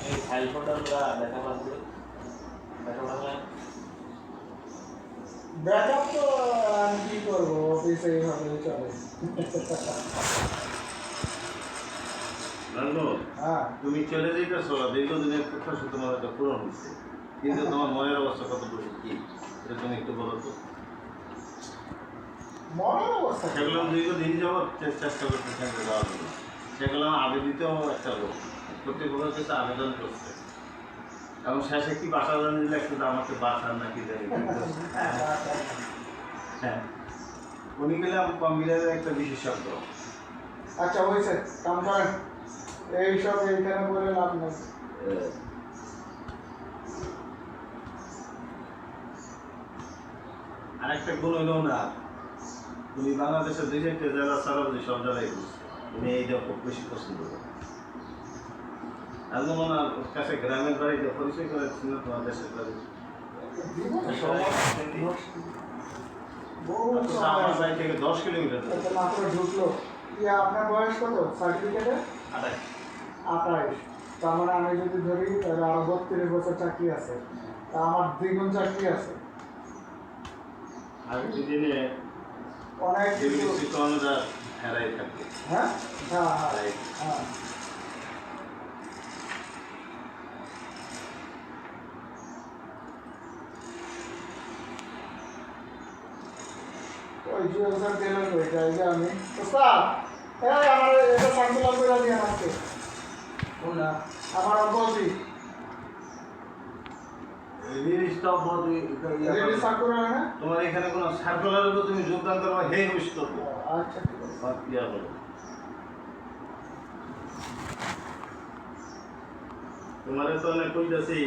এই ফাইল ফোল্ডারগুলো দেখা লাগবে ব্যাকআপ তো আমি কি করবো, অফিসে এইভাবে চলে। জানলো, হ্যাঁ, তুমি চলে যেতেছো, দীর্ঘদিনের প্রত্যাশা তোমার একটা পূরণ হচ্ছে, কিন্তু তোমার মনের অবস্থা কতটুকু কি এটা তুমি একটু বলো তো। মনের অবস্থা কি? সেগুলো দীর্ঘদিন যাবৎ চেষ্টা করতেছেন যাওয়ার জন্য, সেগুলো আবেদিতও একটা লোক প্রত্যেকগুলোর কাছে আবেদন করছে, এবং শেষে কি বাসা জানিলে একটু আমাকে বাসার নাকি জানি। হ্যাঁ, উনি গেলে কম্পিউটারের একটা বিশেষজ্ঞ। আচ্ছা হয়েছে, কাম করেন, এইসব এইখানে বলে লাভ নেই। আরেকটা গুণ হইল না, উনি বাংলাদেশের 2-4টা জেলা ছাড়াও যে সব জায়গায় ঘুরছে, উনি এইটা খুব বেশি পছন্দ করেন। আজকে ওনার কাছে গ্রামের বাড়িতে পরিচয় করেছিল তোমার দেশের বাড়ি। বহু অথচ আমার বাড়ি থেকে 10 কিলোমিটার দূরে। এটা মাত্র ঢুকলো। আপনার বয়স কত সার্টিফিকেটে? 28। তার মানে আমি যদি ধরি তাহলে আরো 32 বছর চাকরি আছে, তা আমার দ্বিগুণ চাকরি আছে। আর দিনে অনেক কিছু। শিক্ষণরা হারাই থাকে। হ্যাঁ হ্যাঁ হ্যাঁ হ্যাঁ। ওই জুয়েলসার দিলেন ওইটা এই যে আমি ওস্তাদ আমার এটা সার্কুলার করে দিয়ে আসছে কোনটা? আমার অবধি release top body release circular হয় না? তোমার এখানে কোনো সার্কুলারের উপর তুমি যোগদান করবা হে হুইস করবো। আচ্ছা ঠিক আছে। বাদ দিয়া বলো। তোমারে তো অনেক কইতাছি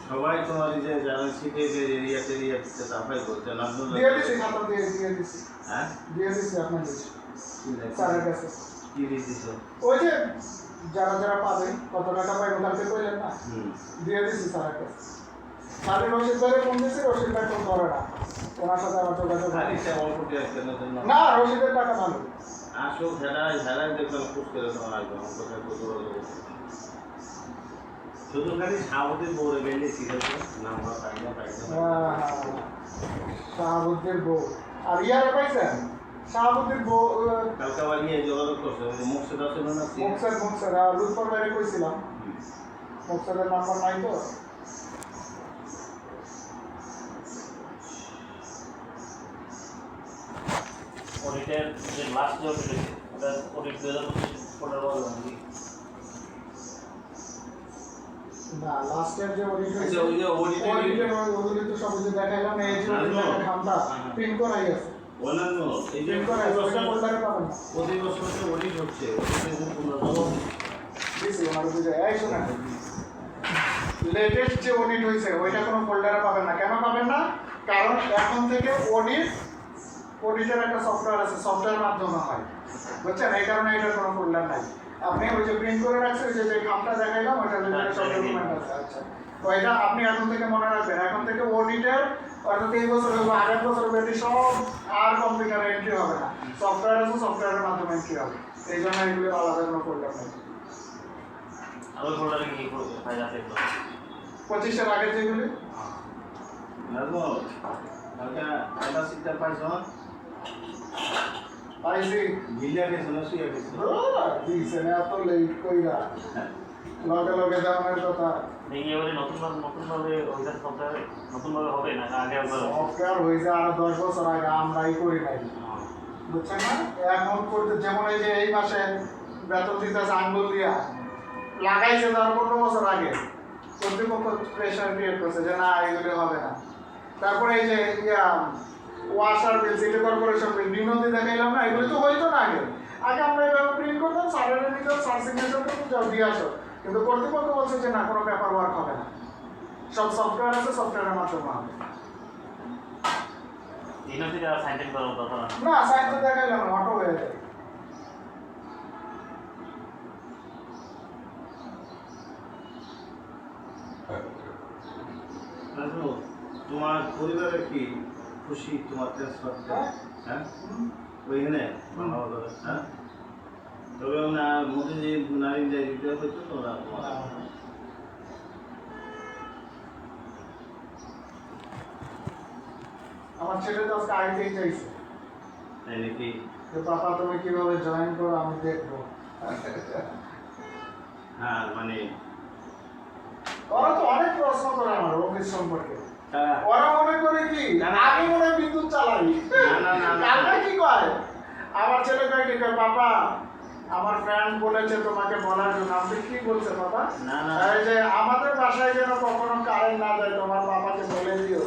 সবাই তোমার এই যে যারা শিখে যে এরিয়া টেরিয়া দিতে সাফাই করতে না দিয়ে দিছি খাতা দিয়ে দিছি হ্যাঁ দিয়ে দিছি আপনাদের কি লাগছে? স্যারের কাছে কি দিছিস? ওই যে যারা যারা পাবে কত টাকা পাইবে কালকে কইলেন না হুম দিয়ে দিছি স্যারের কাছে। খালি রশিদ ভাইয়ের ফোন দিয়েছি, রশিদ ভাই ফোন করে না, ওনার সাথে আমার যোগাযোগ খালি হয়নি। সে অল্প টিয়ার কেনার জন্য না রশিদের টাকা ভালো। আসো হেরাই দেখলাম খুশ করে তোমার আসবে আমার কোথায় তো যোগাযোগ করছে। শুধু খালি সাবধান বউরে বেলে শিখেছে নাম্বার পাইনা শাহাবুদ্দির বউ আর ইয়ারে পাইছেন শাহাবুদ্দির বউ কালকে আবার নিয়ে যোগাযোগ করছে মুখসেদ আছে না মুকসাদ লুৎফর ভাইরে কইছিলাম, মুকসাদের নাম্বার নাই তো। অডিটের যে লাস্ট যে অডিট হয়েছে ওটা অডিট 2015 নাকি? না লাস্ট ইয়ার যে অডিট হয়েছে আচ্ছা, ওই যে audit- অডিটের ওগুলো তো সব যে দেখাইলাম, এই যে অডিটের খামটা প্রিন্ট করাই আছে, অন্যান্য এই যে প্রিন্ট করাই আছে, ওটা ফোল্ডারে পাবেন না। প্রতি বছর যে অডিট হচ্ছে অডিটের যে পুনর্গঠন দিছি ওনার বুঝে এই শোনেন লেটেস্ট যে অডিট হয়েছে ওইটা কোনো ফোল্ডারে পাবেন না। কেন পাবেন না? কারণ এখন থেকে অডিটের একটা সফটওয়্যার আছে, সফটওয়্যার মাধ্যমে হয়, বুঝছেন? এই কারণে এটার কোনো ফোল্ডার নাই। আপনি ওই যে প্রিন্ট করে রাখছেন যে খামটা দেখাইলাম ওইটার ভিতরে সব ডকুমেন্ট আছে। আচ্ছা তো এটা আপনি এখন থেকে মনে রাখবেন, এখন থেকে অডিটের অর্থাৎ এই বছর হলো আগের বছর বেশি সব আর কম্পিউটারে এন্ট্রি হবে না, সফটওয়্যার আছে, সফটওয়্যারের মাধ্যমে এন্ট্রি হবে। এই জন্য এগুলো আলাদা কোনো ফোল্ডার নেই। আর ওই ফোল্ডারে কি ফাইল আছে? 25-এর আগের যেগুলি নাজমুল কালকে এটা সিস্টার পাইছো পাইছি মিলিয়া গেছে না শুয়ে গেছে দিছে না এত লেট কইরা লগে লগে দামের কথা। এই এবারে নতুনভাবে ওইটা সফটওয়্যার নতুনভাবে হবে না আগে একবার সফটওয়্যার হয়েছে আরো 10 বছর আগে, আমরাই করি নাই, বুঝছেন না? এখন করতে যেমন এই যে এই মাসে বেতন দিতেছে আঙ্গুল দিয়া লাগাইছে তার 15 বছর আগে, কর্তৃপক্ষ প্রেশার ক্রিয়েট করছে যে না এগুলো হবে না। তারপরে এই যে ওয়াসার বিল, সিটি কর্পোরেশন বিল, বিনতি দেখাইলাম না, এগুলো তো হইতো না আগে। আগে আমরা এইভাবে প্রিন্ট করতাম, সারের ভিতর সার সিগনেচার করতে যাও দিয়ে আসো, কিন্তু কর্তৃপক্ষ বলছে যে না কোনো পেপার ওয়ার্ক হবে না, সব সফটওয়্যার আছে, সফটওয়্যারের মাধ্যমে হবে। ইউনিভার্সিটি আর সাইন্টিফিক করার কথা না। না সাইন্স তো দেখাইলাম না, অটো হয়ে যায়। নাজমুল তোমার পরিবারের কি খুশি তোমার ট্রান্সফার? হ্যাঁ ওইখানে বাংলাদেশ হ্যাঁ তবে না মোদি যে নারী যে রিটায়ার হয়েছে তো না আমার ছেলে তো আজকে আইতেই চাইছে তাই নাকি? যে পাপা তুমি কিভাবে জয়েন করো আমি দেখবো। হ্যাঁ মানে ওরা তো অনেক প্রশ্ন করে আমার অফিস সম্পর্কে, হ্যাঁ ওরা মনে করে কি না, না। আমি মনে হয় বিদ্যুৎ চালাই। না, না, না। কালকে কি কয় আমার ছেলে কয় কি কয় পাপা আমার ফ্রেন্ড বলেছে তোমাকে বলার জন্য। আপনি কি বলছে বাবা? না, না। এই যে আমাদের বাসায় যেন কখনো কারেন্ট না যায় তোমার বাবাকে বলে দিও।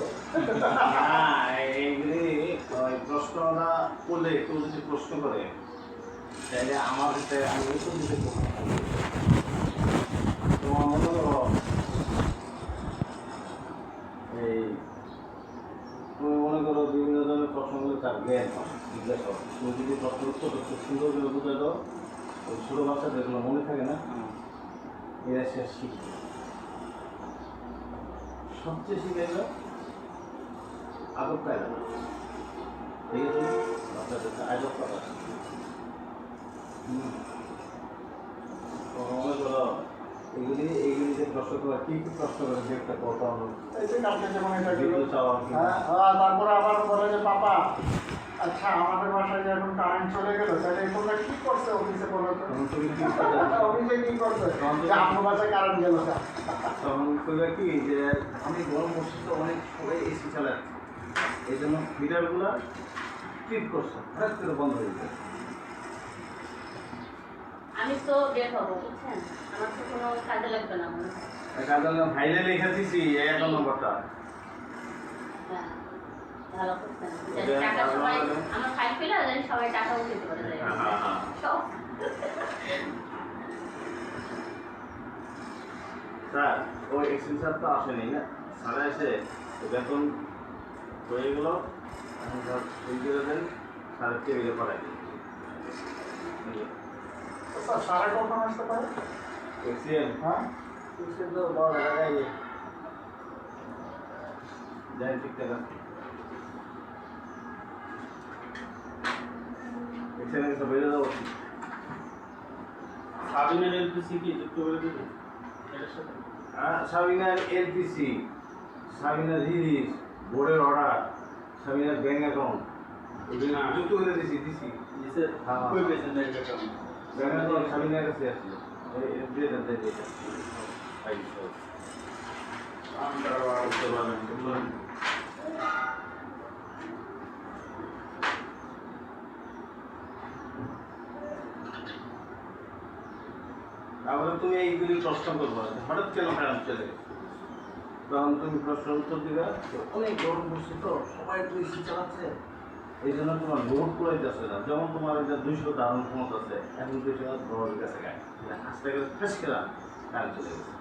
না এইগুলি ওই প্রশ্নটা করলে কেউ যদি প্রশ্ন করে তাহলে আমার কাছে আমি উত্তর দিতে তোমার মনে করো এই তুমি মনে করো বিভিন্ন ধরনের প্রশ্নগুলো তার জ্ঞান জিজ্ঞাসা করো। তুমি যদি প্রশ্ন উত্তর খুব সুন্দর করে বুঝে দাও ওই ছোটো বাচ্চা যেগুলো মনে থাকে না এরা শেষ শিখে সবচেয়ে শিখে গেল আদব কায়দা ঠিক আছে আপনাদের আদব করা এইগুলিতে প্রশ্ন করা কি কি প্রশ্ন করে যে একটা কথা হলো এই যে কালকে যেমন এটা গেল বিদ্যুৎ চাওয়া তারপরে আবার বলে যে পাপা আচ্ছা আমাদের বাসায় যে এখন কারেন্ট চলে গেল তাহলে তোমরা কি করছে অফিসে বলো তো তুমি কি করবে? অফিসে কি করছে যে আপনার বাসায় কারেন্ট গেল তখন করবে কি যে আমি গরম বসে তো অনেক সবাই এসি চালাচ্ছে এই জন্য মিটারগুলো ট্রিপ করছে হঠাৎ করে বন্ধ হয়ে যায় আমি তো বের হবো বুঝছেন, আমার তো কোনো কাজে লাগবে না মনে হয়। ফাইলে লিখে দিছি 1 নম্বরটা হ্যাঁ, ভালো করছেন। জানি টাকা সবাই আমার ফাইল পেলে জানি সবাই টাকা উঠাতে পারে যায় সব। স্যার ওই এক্সপেন্সার তো আসেনি না সারা এসে বেতন হয়ে গেল সই করে দেন স্যারের টেবিলে পড়াই স্যার সারা কখন আসতে পারে এক্সিএম হ্যাঁ এক্সিএম তো বড় জায়গায় যাই ঠিকঠাক আছে এক্সিএম সব বেরিয়ে যাবো সাবিনের এলপিসি কি যুক্ত করে দিবি এটার সাথে? সাবিনার এলপিসি সাবিনার রিলিজ বোর্ডের অর্ডার সাবিনার ব্যাঙ্ক অ্যাকাউন্ট এগুলো যুক্ত করে দিছি নিচে হ্যাঁ। কই পেয়েছেন ব্যাংক অ্যাকাউন্ট? ব্যাঙ্ক অ্যাকাউন্ট সাবিনার কাছে আসলো দিয়ে দেন এটা আমরা করতে পারবেন এগুলো তারপরে তুমি এইগুলি প্রশ্ন করবো হঠাৎ কেন খারাপ চলে গেছে তখন তুমি প্রশ্ন উত্তর দিবে যে অনেক গরম পড়ছে তো সবাই একটু এসি চালাচ্ছে এই জন্য তোমার লোড করে যাচ্ছে না যেমন তোমার একটা 200 ধারণ ক্ষমতা আছে এখন 210 গেছে গায়ে আস্তে করে ফেস খেলা কারেন্ট চলে গেছে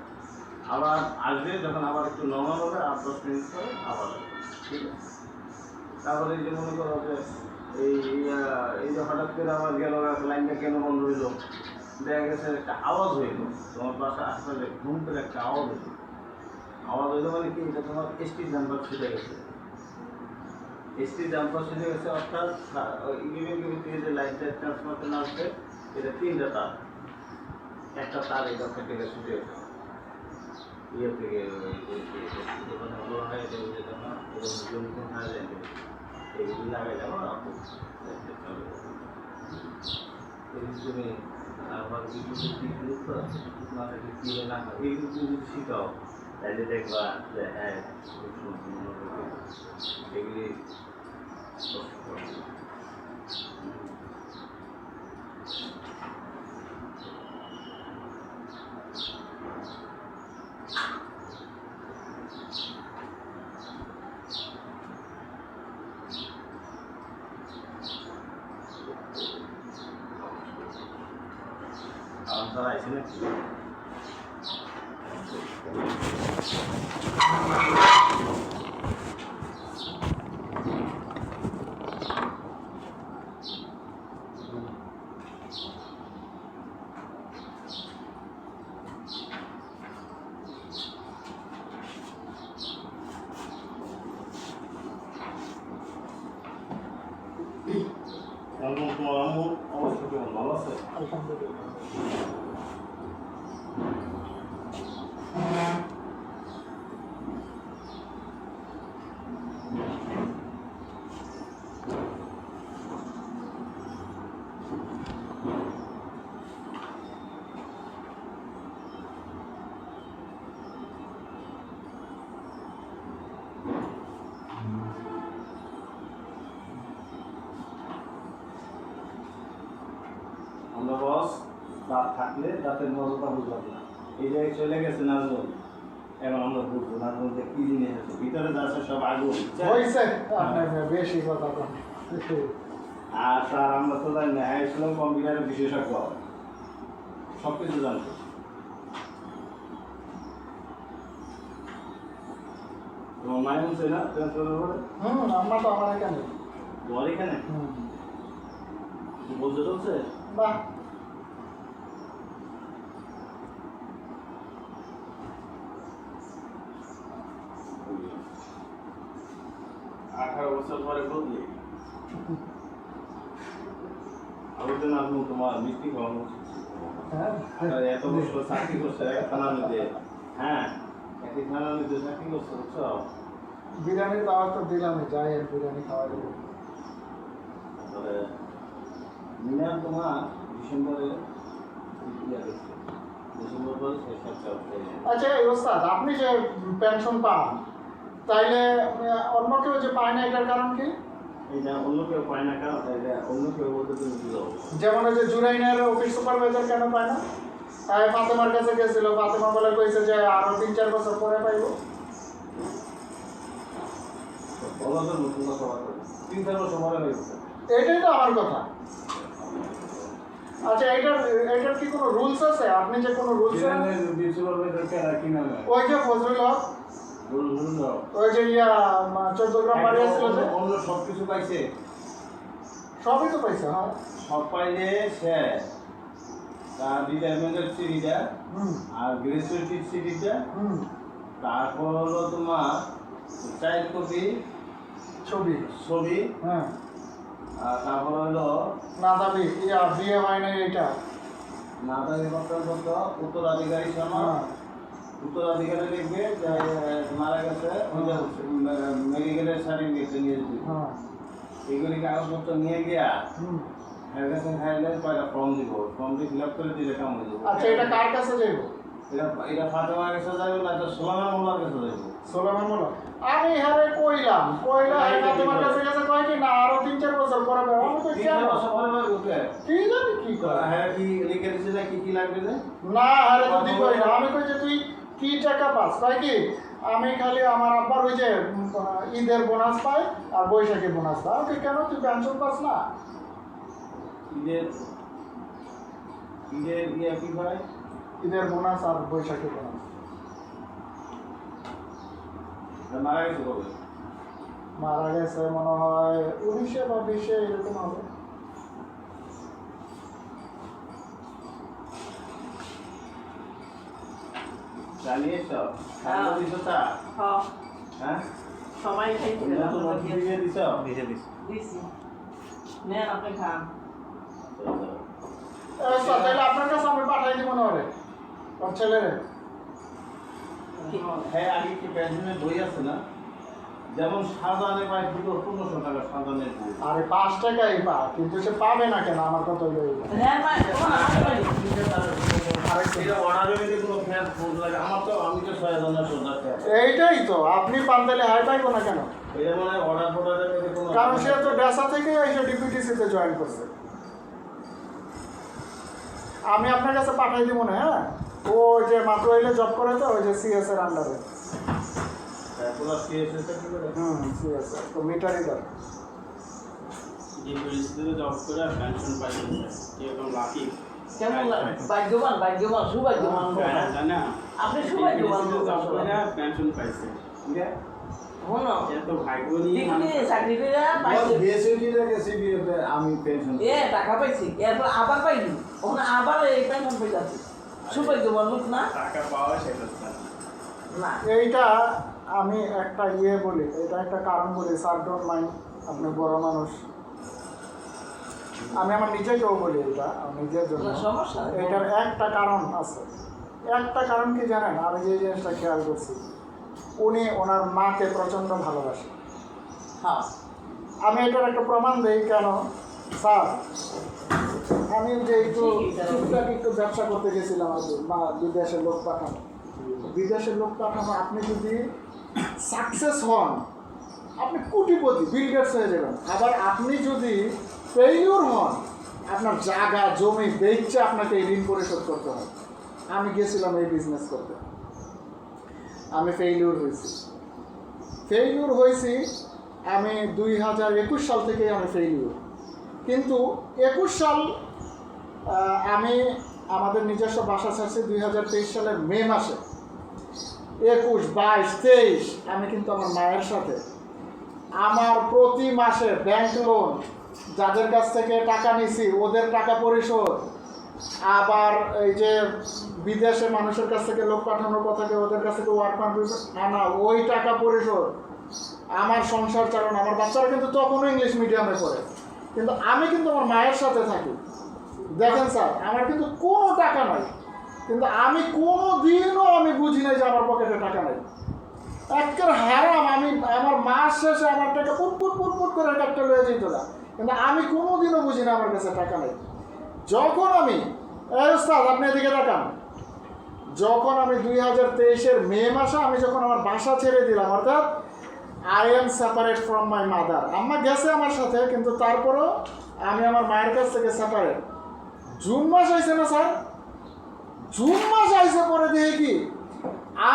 আবার আসবে যখন আবার একটু নর্মাল হবে আর 10 মিনিট পরে আবার আসবে ঠিক আছে তারপরে এই যে মনে করো যে এই যে হঠাৎ করে আবার গেল লাইনটা কেন বন্ধ হইলো দেখা গেছে একটা আওয়াজ হইলো তোমার পাশে আসলে ঘুম করে একটা আওয়াজ হইলো মানে কি এটা তোমার এসটি জাম্পার ছুটে গেছে এসটি জাম্পার ছুটে গেছে অর্থাৎ ইলেকট্রিক থেকে যে লাইনটা ট্রান্সফারটা না আসবে এটা 3টা তার একটা তার এটা কেটে গেছে ছুটে গেছে ইয়ে থেকে দোকানে হলো না এটা যেটা না এরকম জমিতে না যায় এগুলি লাগাই যাবো তুমি আমার বিদ্যুৎ তো না থাকে কি না এইগুলো যদি শিখাও তাহলে দেখবা যে হ্যাঁ এগুলি তারা আইসে নাকি তোমার আম্মুর অবস্থা কেমন ভালো আছে আলহামদুলিল্লাহ আমরা বস দাঁত থাকলে দাঁতের মজা বুঝলাম না এই জায়গায় চলে গেছে নাজমুল এখন আমরা বুঝবো নাজমুলতে কি জিনিস আছে ভিতরে যাচ্ছে সব আগুন হয়েছে আপনার বেশি কথা কন আর স্যার আমরা তো জানি না হ্যাঁ ছিলাম কম্পিউটারের বিশেষজ্ঞ সব কিছু জানতো তোমার মায়ের বলছে না ট্রান্সফারের পরে আমরা তো আমার এখানে তোমার এখানে বলতে চলছে বাহ 18 বছর পরে বদলে আমি তো না তোমার মিষ্টি খাওয়ানো হ্যাঁ আর এত বছর চাকরি করছে এক থানা নিতে হ্যাঁ একই থানা নিতে চাকরি করছে বুঝছো বিরিয়ানির দাওয়াত তো দিলামই, যাই আর বিরিয়ানি খাওয়া যাবে। তাহলে মিনিমাম তোমার ডিসেম্বরে ডিসেম্বর পরে শেষ সপ্তাহ আচ্ছা এই ওস্তাদ, আপনি যে পেনশন পান তাইলে অন্য কেউ যে পায় না, এটার কারণ কি? এটা অন্য কেউ পায় না কারণ এটা অন্য কেউ বলতে তুমি বুঝাও যেমন ওই যে জুরাইনের অফিস সুপারভাইজার কেন পায় না? তাই ফাতেমার কাছে গেছিল, ফাতেমা বলে কইছে যে আরো 3-4 বছর পরে পাইব। ওনাদের নতুন কথা বলতে 3-4 বছর পরে হয়ে গেছে এটাই তো আমার কথা। আচ্ছা এটার কি কোনো রুলস আছে? আপনি যে কোনো রুলস, ওই যে ফজলুল হক, ওই যে 14 গ্রাম বাড়ি আসছিল যে, অন্য সব কিছু পাইছে সবই তো পাইছে। হ্যাঁ সব পাইলে সে তার রিটায়ারমেন্টের সিডিটা হুম আর গ্র্যাজুয়েটির সিডিটা হুম তারপর হলো তোমার চাইল্ড কপি ছবি, ছবি হ্যাঁ আর তারপর হলো না দাবি বিয়ে হয় না এইটা, নাতালি পত্র উত্তরাধিকারী সনদ হ্যাঁ উত্তরাধিকারী লিখবে যে মারা গেছে মেডিকেলের সার্টিফিকেট নিয়ে যাবে হ্যাঁ এগুলি কাগজপত্র নিয়ে গিয়া হুম। কয়টা ফর্ম দিব ফর্ম দিয়ে ফিল আপ করে দিলে কাম হয়ে যাবে আচ্ছা এটা কার কাছে যাইব? এটা ফাতেমার কাছে যাবে না তো সোলামান মোল্লার কাছে যাবে সোলেমান মোল্লা। আমি হারে কইলাম ফাতেমার কাছে গেছে, কয় কি না আরো 3-4 বছর পরে পাবো। আমি তো তিন বছর পরে পাবে ওকে কি জানি কি করে। হ্যাঁ কি লিখে দিছে যে কি লাগবে যে না আরে তুই কই না, আমি কই যে তুই কি টাকা পাস, তাই কি আমি খালি আমার আব্বার ওই যে ঈদের বোনাস পাই আর বৈশাখী বোনাস পাই। ওকে কেন তুই পেনশন পাস না? ঈদের ইয়ে কি ভাই ঈদের বোনাস আর বৈশাখী বোনাস। মারা গেছে কবে মারা গেছে মনে হয় 19 বা 20 এরকম হবে। জানিয়েছ হ্যাঁ। হ্যাঁ সবাই খাইছে, নতুন ওটিপি দিয়ে দিছ দিছে দিছে দিছি নেন আপনি খান। তাহলে আপনার কাছে আমি পাঠাই দিব না ওরে, ওর ছেলেরে। হ্যাঁ আগে কি পেনশনের বই আছে না যেমন সাজানে পায় 1500 টাকা সাজানের বই আরে 5 টাকাই পা, কিন্তু সে পাবে না কেন? আমার কথা হইলো এইটা। নেন ভাই, তোমার আমার বাড়ি। এটা অর্ডারের মধ্যে কোনো ফ্যান ফোন লাগে আমার তো আমি তো 6000 সোজা এইটাই তো, আপনি পান তাহলে হাই পাইবো না কেন? এটা মানে অর্ডার ফর্ডারের মধ্যে কোনো কারণ সে তো ডেসা থেকে এসে ডিপিটিসিতে জয়েন করছে। আমি আপনার কাছে পাঠাই দিব না। হ্যাঁ ও যে মাত্র এলে জব করে তো ওই যে সিএস এর আন্ডারে। পুরো সিএসএস এর কি করে সিএস তো মিটার রিডার। যে পরিস্থিতিতে জব করে পেনশন পাইছে এরকম লাকি কেমন লাগে? ভাগ্যবান, ভাগ্যবান, সুভাগ্যবান। জানা আপনি সুভাগ্যবান। জব করে পেনশন পাইছে শোনো, এত ভাগ্য নিয়ে ডিগ্রি চাকরি করে পাইছে। বিএসসিটা গেছে বিএতে আমি পেনশন টাকা পাইছি, এরপর আবার পাইনি, ওখানে আবার এই পেনশন পাইছে। সুভাগ্যবান লোক না? টাকা পাওয়া সেটা না এইটা আমি একটা বলি, এটা একটা কারণ বলি, স্যার ডোন্ট মাইন্ড, আপনি বড় মানুষ। আমি আমার নিজেকেও বলি, এটা আমার নিজের জন্য। না, সমস্যা নেই। এটার একটা কারণ আছে। একটা কারণ কি জানেন? আমি যে জিনিসটা খেয়াল করছি, উনি ওনার মাকে প্রচণ্ড ভালোবাসে। হ্যাঁ আমি এটার একটা প্রমাণ দিই। কেন স্যার, আমি যে টুকটাক একটু ব্যবসা করতে গেছিলাম আর কি, বিদেশের লোক পাঠানো। বিদেশের লোক পাঠানো, আপনি যদি সাকসেস হন আপনি কোটিপতি, বিল গেটস হয়ে যাবেন। আবার আপনি যদি ফেইলিউর হন, আপনার জায়গা জমি বেচে আপনাকে এই ঋণ পরিশোধ করতে হয়। আমি গেছিলাম এই বিজনেস করতে, আমি ফেইলিউর হয়েছি। আমি 2021 সাল থেকেই আমি ফেইলিউর। কিন্তু 21 সাল আমি আমাদের নিজস্ব বাসা ছাড়ছি 2023 সালের মে মাসে। 21, 22, 23 আমি কিন্তু আমার মায়ের সাথে আমার প্রতি মাসে ব্যাংক লোন, যাদের কাছ থেকে টাকা নিছি ওদের টাকা পরিশোধ, আবার এই যে বিদেশে মানুষের কাছ থেকে লোক পাঠানোর কথা, ওদের কাছ থেকে ওয়ার্ক পারমিট আনা, ওই টাকা পরিশোধ, আমার সংসার চালানো, আমার বাচ্চারা কিন্তু তখনও ইংলিশ মিডিয়ামে পড়ে, কিন্তু আমি কিন্তু আমার মায়ের সাথে থাকি। দেখেন স্যার, আমার কিন্তু কোনো টাকা নাই, কিন্তু আমি কোনো দিনও আমি বুঝি নাই যে আমার পকেটে টাকা নাই। একের হারাম, আমি আমার মাস শেষে আমার টাকা পুট পুট পুট পুট করে একটা লয়ে যেত না, কিন্তু আমি কোনো দিনও বুঝি না আমার কাছে টাকা নেই। যখন আমি ওস্তাদ আপনি এদিকে তাকান, যখন আমি 2023-এর মে মাসে আমি যখন আমার বাসা ছেড়ে দিলাম, অর্থাৎ I am separate from my mother, আম্মা গেছে আমার সাথে, কিন্তু তারপরও আমি আমার মায়ের কাছ থেকে সেপারেট। জুন মাস আইছে না স্যার, জুন মাস আইসে পরে দিয়ে কি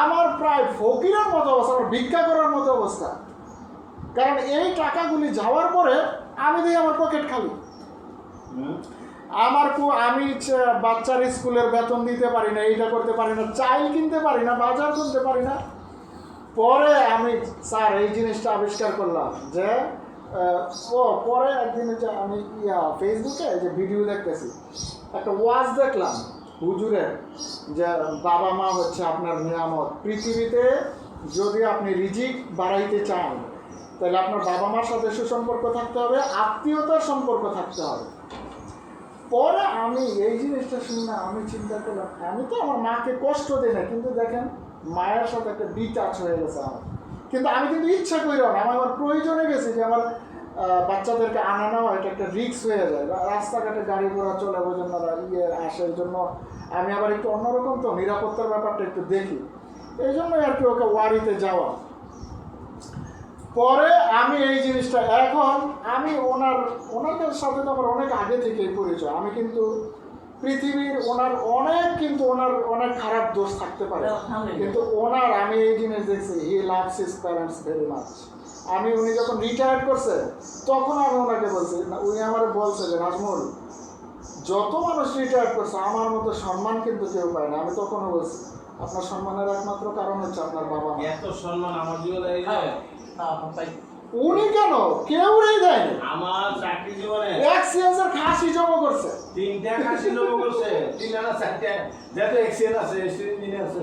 আমার প্রায় ফকিরের মতো অবস্থা, আমার ভিক্ষা করার মতো অবস্থা। কারণ এই টাকাগুলি যাওয়ার পরে আমি দেখি আমার পকেট খালি। আমি বাচ্চার স্কুলের বেতন দিতে পারি না, এইটা করতে পারি না, চাইল কিনতে পারি না, বাজার কিনতে পারি না। পরে আমি স্যার এই জিনিসটা আবিষ্কার করলাম যে পরে একদিন যে আমি ফেসবুকে যে ভিডিও দেখতেছি, একটা ওয়াজ দেখলাম হুজুরের, যে বাবা মা হচ্ছে আপনার নিয়ামত, পৃথিবীতে যদি আপনি রিজিক বাড়াইতে চান তাহলে আপনার বাবা মার সাথে সুসম্পর্ক থাকতে হবে, আত্মীয়তার সম্পর্ক থাকতে হবে। পরে আমি এই জিনিসটা শুনে আমি চিন্তা করলাম, আমি তো আমার মাকে কষ্ট দিই না, কিন্তু দেখেন মায়ের সাথে একটা ডিটাচ হয়ে গেছে আমার। কিন্তু আমি কিন্তু ইচ্ছা করিও না, আমার প্রয়োজনে গেছি যে আমার বাচ্চাদেরকে আনা নেওয়া এটা একটা রিস্ক হয়ে যায়, রাস্তাঘাটে গাড়ি ঘোড়া চলে ওই জন্য আসে, এই জন্য আমি আবার একটু অন্যরকম, তো নিরাপত্তার ব্যাপারটা একটু দেখি, এই জন্যই আর কি ওকে ওয়ারিতে যাওয়া। পরে আমি এই জিনিসটা এখন আমি ওনার সাথে তো আমার অনেক আগে থেকেই পরিচয়, আমি কিন্তু পৃথিবীর ওনার অনেক খারাপ দোষ থাকতে পারে, কিন্তু আমি এই জিনিস দেখছি, he loves his parents very much. উনি যখন রিটায়ার্ড করছে তখন আমি ওনাকে বলছি, উনি আমার বলছে যে নাজমুল, যত মানুষ রিটায়ার্ড করছে আমার মতো সম্মান কিন্তু কেউ পায় না। আমি তখনও বলছি আপনার সম্মানের একমাত্র কারণ হচ্ছে আপনার বাবা মা। এত সম্মান আমার জীবনে এই যে উনি কেন কেউই দেয়নি, আমার চাকরি জীবনে এক্সিয়েন্সের খাসি জমা করছে, 3টা খাসি লোক করছে, 3 না 4টা, যত এক্সিয়েন্স আছে, আছে